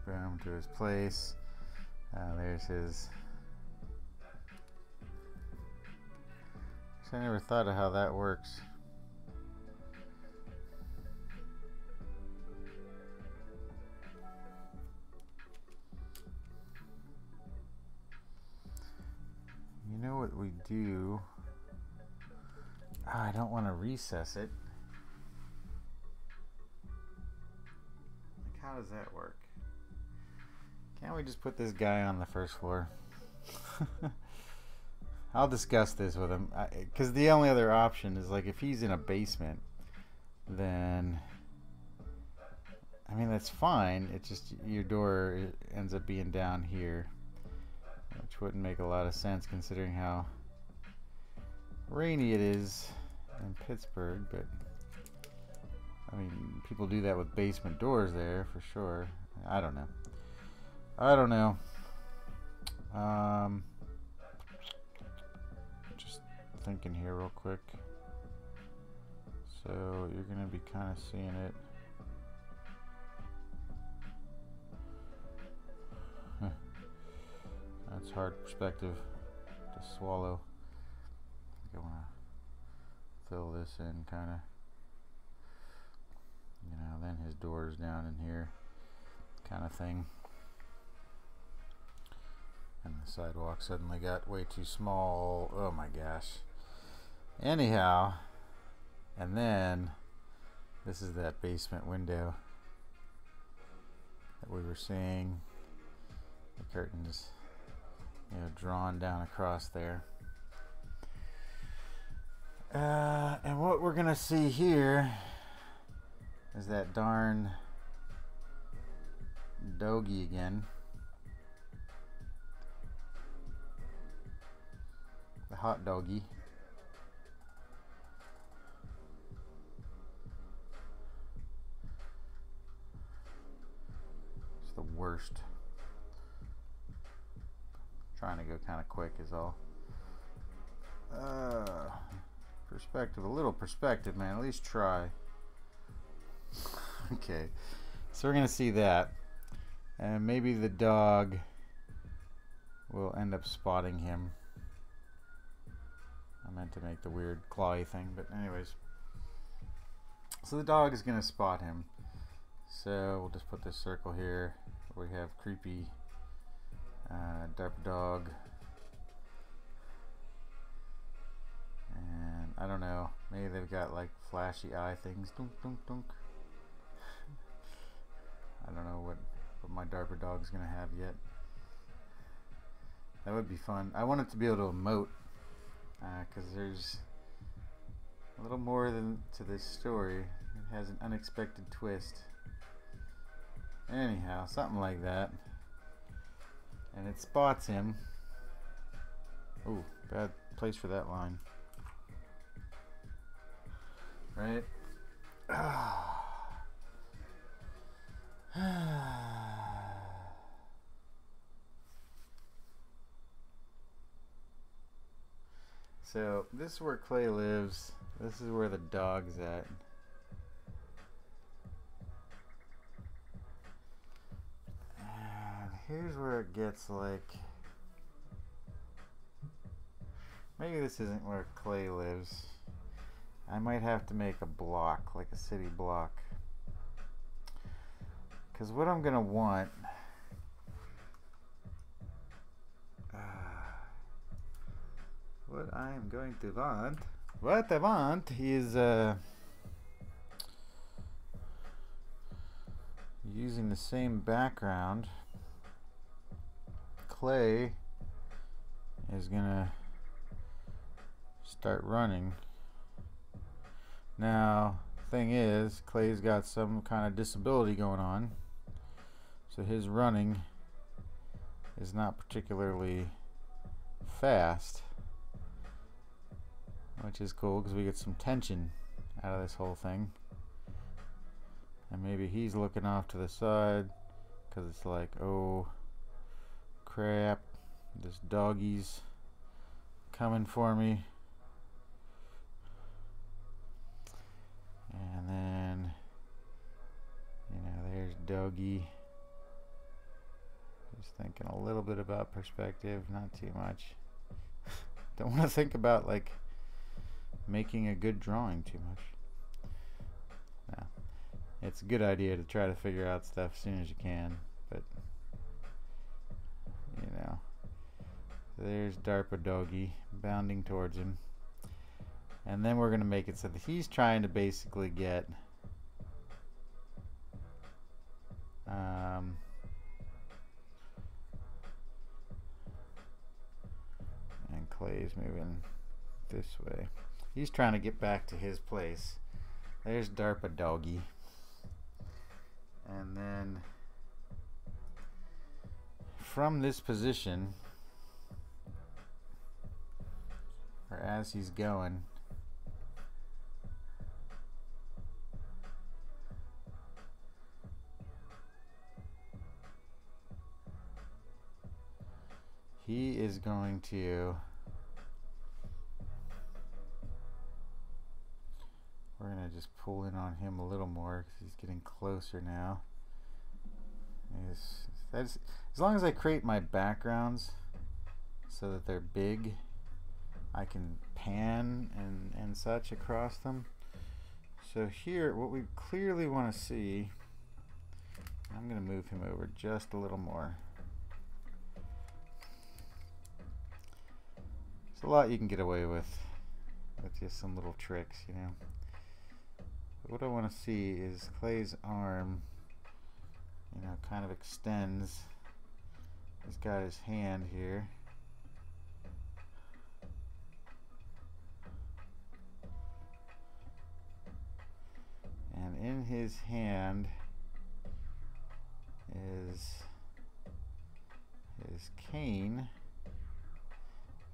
Speaker 1: Boom, to his place. There's his... I never thought of how that works. You know what we do? Oh, I don't want to recess it. Like, how does that work? Can't we just put this guy on the first floor? I'll discuss this with him. Because the only other option is, like, if he's in a basement, then... I mean, that's fine. It's just your door ends up being down here. Which wouldn't make a lot of sense considering how rainy it is in Pittsburgh, but I mean, people do that with basement doors there for sure. I don't know. Just thinking here real quick. So you're gonna be kind of seeing it. That's hard perspective to swallow. I think I want to fill this in kind of, you know, then his door's down in here kind of thing. And the sidewalk suddenly got way too small. Oh my gosh. Anyhow, and then this is that basement window that we were seeing. The curtains, you know, drawn down across there. And what we're gonna see here is that darn doggy again. The hot doggy. It's the worst. Trying to go kind of quick is all. Perspective, a little perspective, man. At least try. Okay, so we're gonna see that, And maybe the dog will end up spotting him. I meant to make the weird clawy thing, but anyways. So the dog is going to spot him. So we'll just put this circle here. We have creepy dark dog. And I don't know, maybe they've got like flashy eye things. Dunk, dunk, dunk. I don't know what my Darper dog's gonna have yet. That would be fun. I want it to be able to emote, because there's a little more than to this story. It has an unexpected twist. Anyhow, something like that. And it spots him. Ooh, bad place for that line. Right? So this is where Clay lives. This is where the dog's at. And here's where it gets like, maybe this isn't where Clay lives. I might have to make a block, like a city block. Because what I'm gonna want, what I am going to want, what I want is using the same background. Clay is gonna start running. Now, thing is, Clay's got some kind of disability going on, so his running is not particularly fast, which is cool because we get some tension out of this whole thing. And maybe he's looking off to the side because it's like, oh crap, this doggie's coming for me. And then, you know, there's Doggy. Just thinking a little bit about perspective, not too much. Don't want to think about like making a good drawing too much. No, it's a good idea to try to figure out stuff as soon as you can, but you know, there's DARPA Doggy bounding towards him. And then we're going to make it so that he's trying to basically get and Clay's moving this way. He's trying to get back to his place. There's DARPA Doggy. And then from this position, or as he's going, he is going to, we're going to just pull in on him a little more because he's getting closer now. As long as I create my backgrounds so that they're big, I can pan and such across them. So here, what we clearly want to see, I'm going to move him over just a little more. There's a lot you can get away with just some little tricks, you know. But what I want to see is Clay's arm, you know, kind of extends. He's got his hand here. And in his hand is his cane.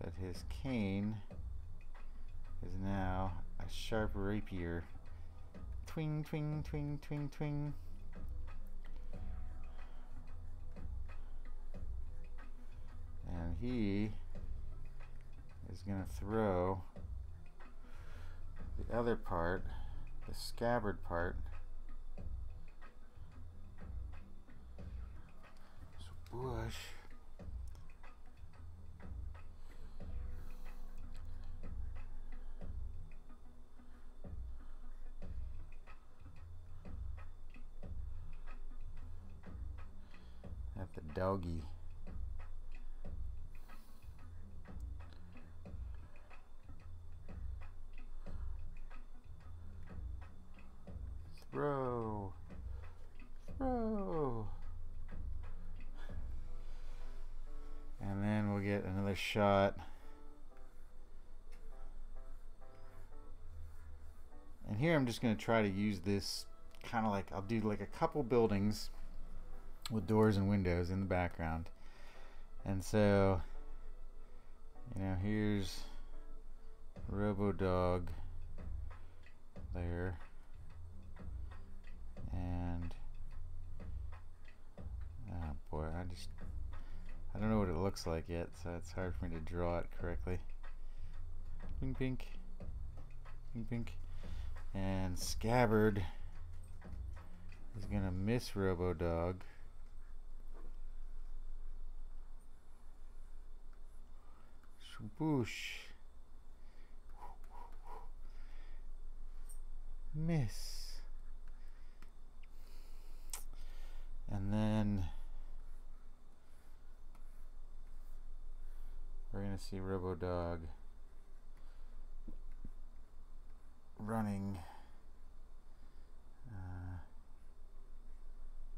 Speaker 1: But his cane is now a sharp rapier. Twing, twing, twing, twing, twing. And he is going to throw the other part, the scabbard part, gosh. At the doggy. Throw. Throw. And then we'll get another shot. And here I'm just going to try to use this kind of like, I'll do like a couple buildings with doors and windows in the background. And so, you know, here's Robo-Dog there. And, oh boy, I don't know what it looks like yet, so it's hard for me to draw it correctly. Pink, pink, pink, pink. And Scabbard is gonna miss Robo-Dog. Swoosh. Miss. And then we're gonna see Robo-Dog running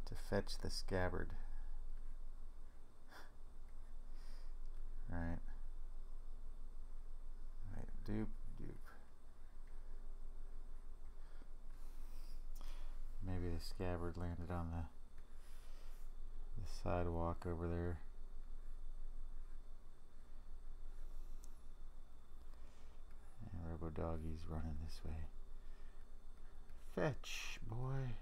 Speaker 1: to fetch the Scabbard. Right. Right. Dupe. Maybe the Scabbard landed on the sidewalk over there. And Robo-Doggy's running this way. Fetch, boy.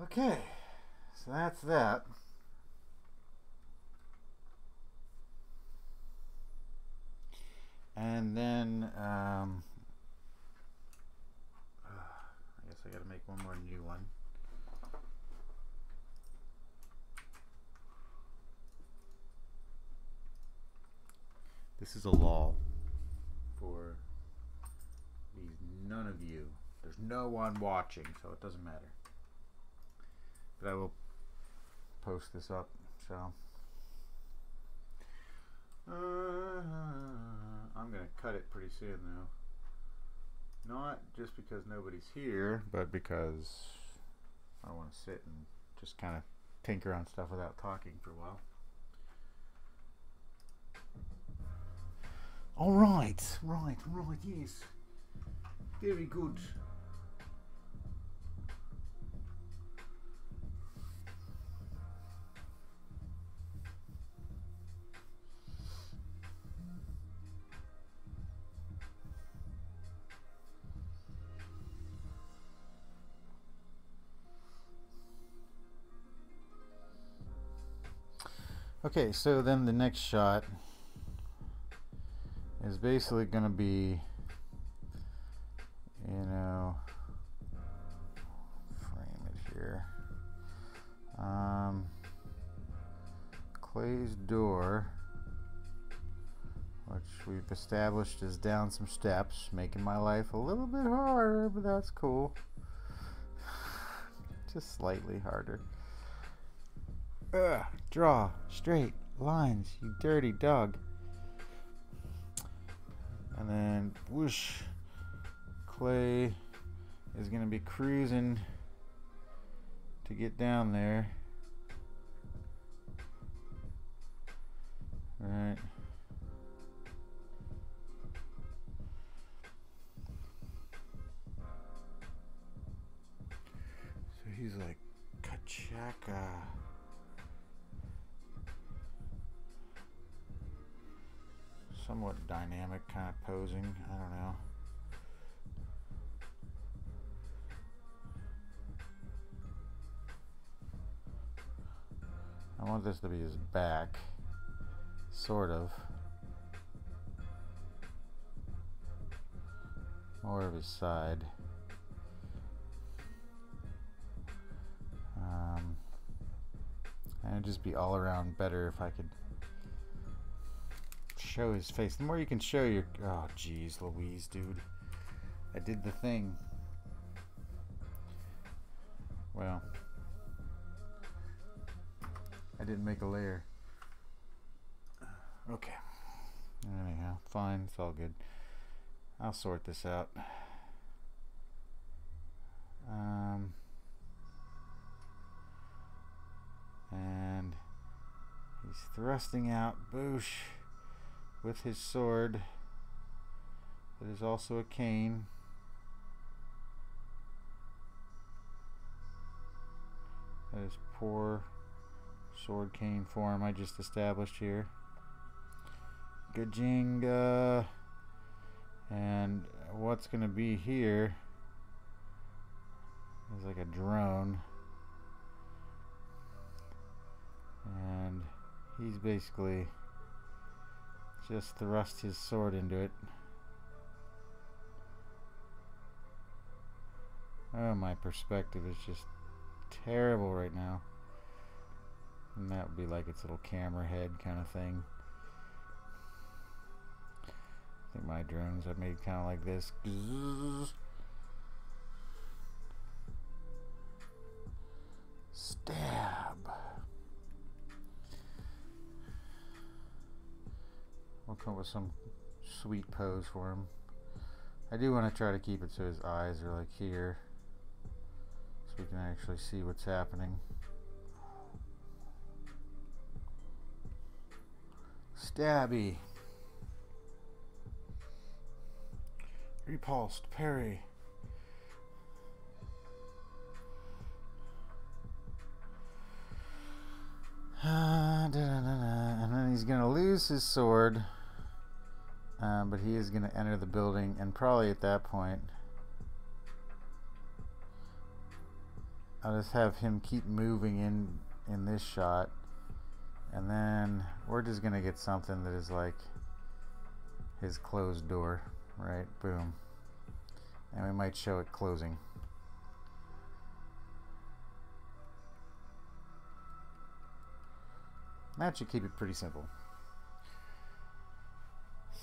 Speaker 1: Okay, so that's that. And then I guess I gotta make one more new one. This is a lull for these none of you. There's no one watching, so it doesn't matter. But I will post this up, so I'm gonna cut it pretty soon though. Not just because nobody's here, but because I want to sit and just kind of tinker on stuff without talking for a while. All right, right, yes. Very good. Okay, so then the next shot is basically going to be, you know, frame it here. Clay's door, which we've established is down some steps, making my life a little bit harder, but that's cool. Just slightly harder. Draw straight lines, you dirty dog. And then whoosh, Clay is going to be cruising to get down there. Right. So he's like Kachaka. Somewhat dynamic kind of posing. I don't know. I want this to be his back, sort of. More of his side. It'd just be all around better if I could show his face. The more you can show your... Oh, jeez Louise, dude. I did the thing. Well, I didn't make a layer. Okay. Anyhow, fine. It's all good. I'll sort this out. And he's thrusting out Boosh with his sword. That is also a cane. That is poor sword cane form I just established here. Gajinga. And what's going to be here is like a drone. And he's basically just thrust his sword into it. Oh, my perspective is just terrible right now. And that would be like its little camera head kind of thing. I think my drones I've made kind of like this. Stab. We'll come up with some sweet pose for him. I do want to try to keep it so his eyes are like here, so we can actually see what's happening. Stabby. Repulsed. Parry. And then he's going to lose his sword, but he is going to enter the building, and probably at that point I'll just have him keep moving in this shot, and then we're just going to get something that is like his closed door, right? Boom. And we might show it closing. That should keep it pretty simple.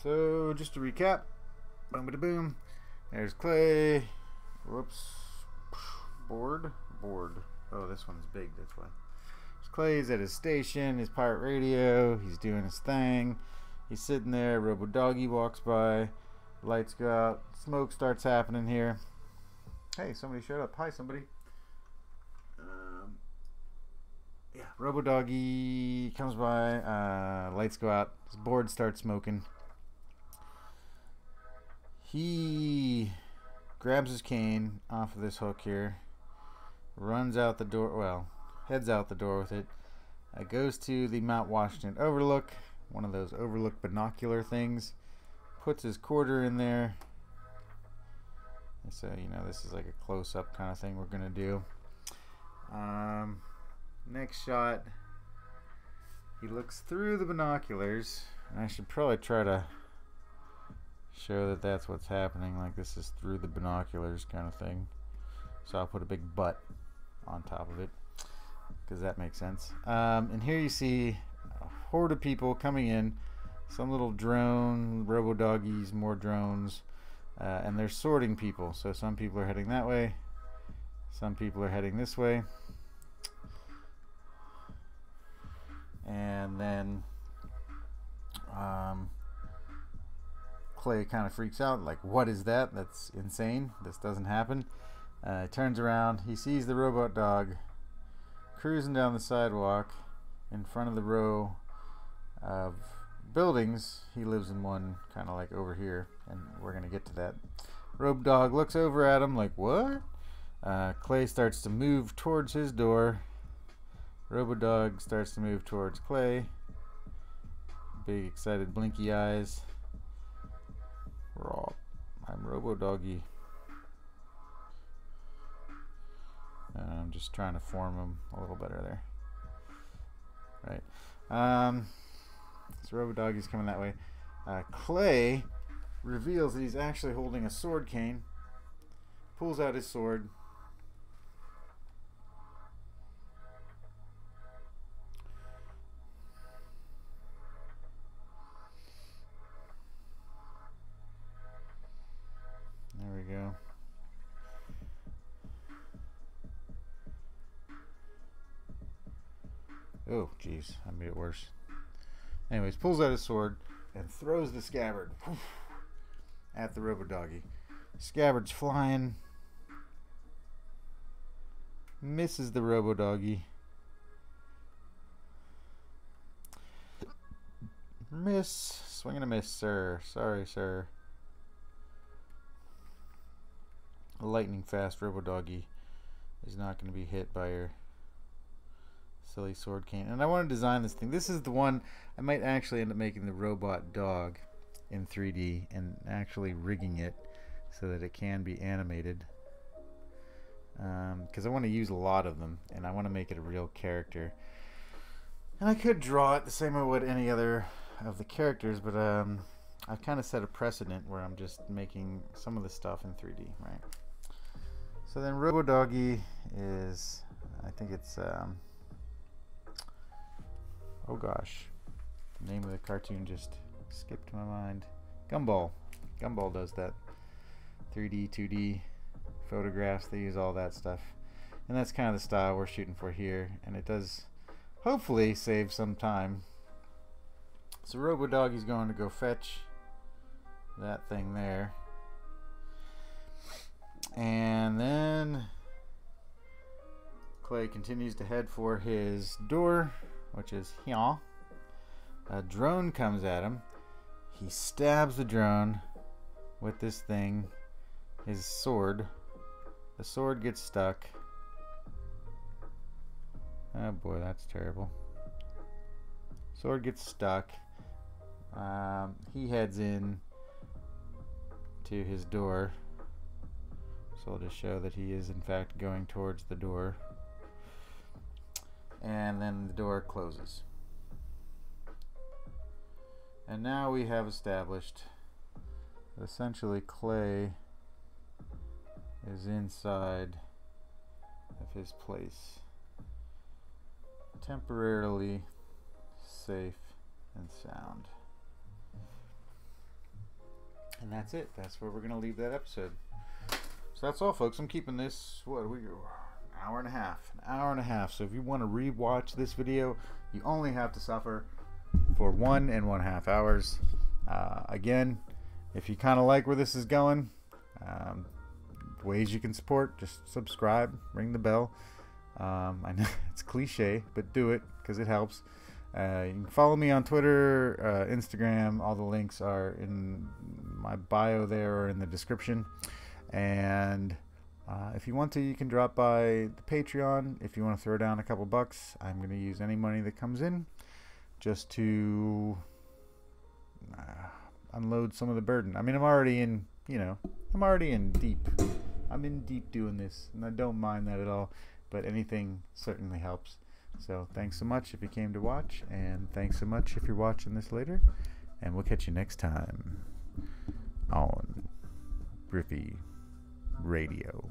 Speaker 1: So just to recap, boom, ba boom. There's Clay. Whoops. Board. Oh, this one's big. That's why. There's Clay's at his station, his pirate radio. He's doing his thing. He's sitting there. Robo Doggy walks by. Lights go out. Smoke starts happening here. Hey, somebody showed up. Hi, somebody. Yeah, Robo Doggy comes by, lights go out, his board starts smoking. He grabs his cane off of this hook here, runs out the door, well, heads out the door with it, goes to the Mount Washington overlook, one of those overlook binocular things, puts his quarter in there. So, you know, this is like a close-up kind of thing we're going to do. Next shot, he looks through the binoculars, and I should probably try to show that that's what's happening, like this is through the binoculars kind of thing. So I'll put a big butt on top of it, because that makes sense. And here you see a horde of people coming in, some little drone, robo doggies, more drones, and they're sorting people. So some people are heading that way, some people are heading this way. And then Clay kind of freaks out, like, what is that? That's insane. This doesn't happen. Turns around. He sees the robot dog cruising down the sidewalk in front of the row of buildings. He lives in one kind of like over here, and we're going to get to that. Robo dog looks over at him like, what? Clay starts to move towards his door. Robo dog starts to move towards Clay. Big excited blinky eyes. Raw. I'm Robo Doggy. I'm just trying to form him a little better there. Right. So Robo Doggy's coming that way. Clay reveals that he's actually holding a sword cane. Pulls out his sword. Oh, jeez, I made it worse. Anyways, pulls out his sword and throws the scabbard at the Robo-Doggy. Scabbard's flying. Misses the Robo-Doggy. Miss. Swing and a miss, sir. Sorry, sir. A lightning fast Robo-Doggy is not going to be hit by your silly sword cane. And I want to design this thing. This is the one I might actually end up making the robot dog in 3D and actually rigging it so that it can be animated. Because I want to use a lot of them and I want to make it a real character. And I could draw it the same way I would any other of the characters, but I've kind of set a precedent where I'm just making some of the stuff in 3D, right? So then Robo-Doggy is, I think it's, oh gosh, the name of the cartoon just skipped my mind. Gumball. Gumball does that. 3D, 2D photographs, they use all that stuff. And that's kind of the style we're shooting for here, and it does hopefully save some time. So Robo-Doggy's going to go fetch that thing there. And then Clay continues to head for his door, which is here. A drone comes at him. He stabs the drone with this thing, his sword. The sword gets stuck. Oh boy, that's terrible. Sword gets stuck. He heads in to his door. So I'll just show that he is in fact going towards the door. And then the door closes. And now we have established that essentially Clay is inside of his place, temporarily safe and sound. And that's it. That's where we're going to leave that episode. So that's all, folks. I'm keeping this, what, an hour and a half. An hour and a half. So if you want to re-watch this video, you only have to suffer for 1.5 hours. Again, if you kind of like where this is going, ways you can support, just subscribe, ring the bell. I know it's cliche, but do it because it helps. You can follow me on Twitter, Instagram. All the links are in my bio there or in the description. And if you want to, you can drop by the Patreon. If you want to throw down a couple bucks, I'm going to use any money that comes in just to unload some of the burden. I mean, I'm already in, I'm already in deep. I'm in deep doing this, and I don't mind that at all. But anything certainly helps. So thanks so much if you came to watch, and thanks so much if you're watching this later. And we'll catch you next time on Griffy Radio.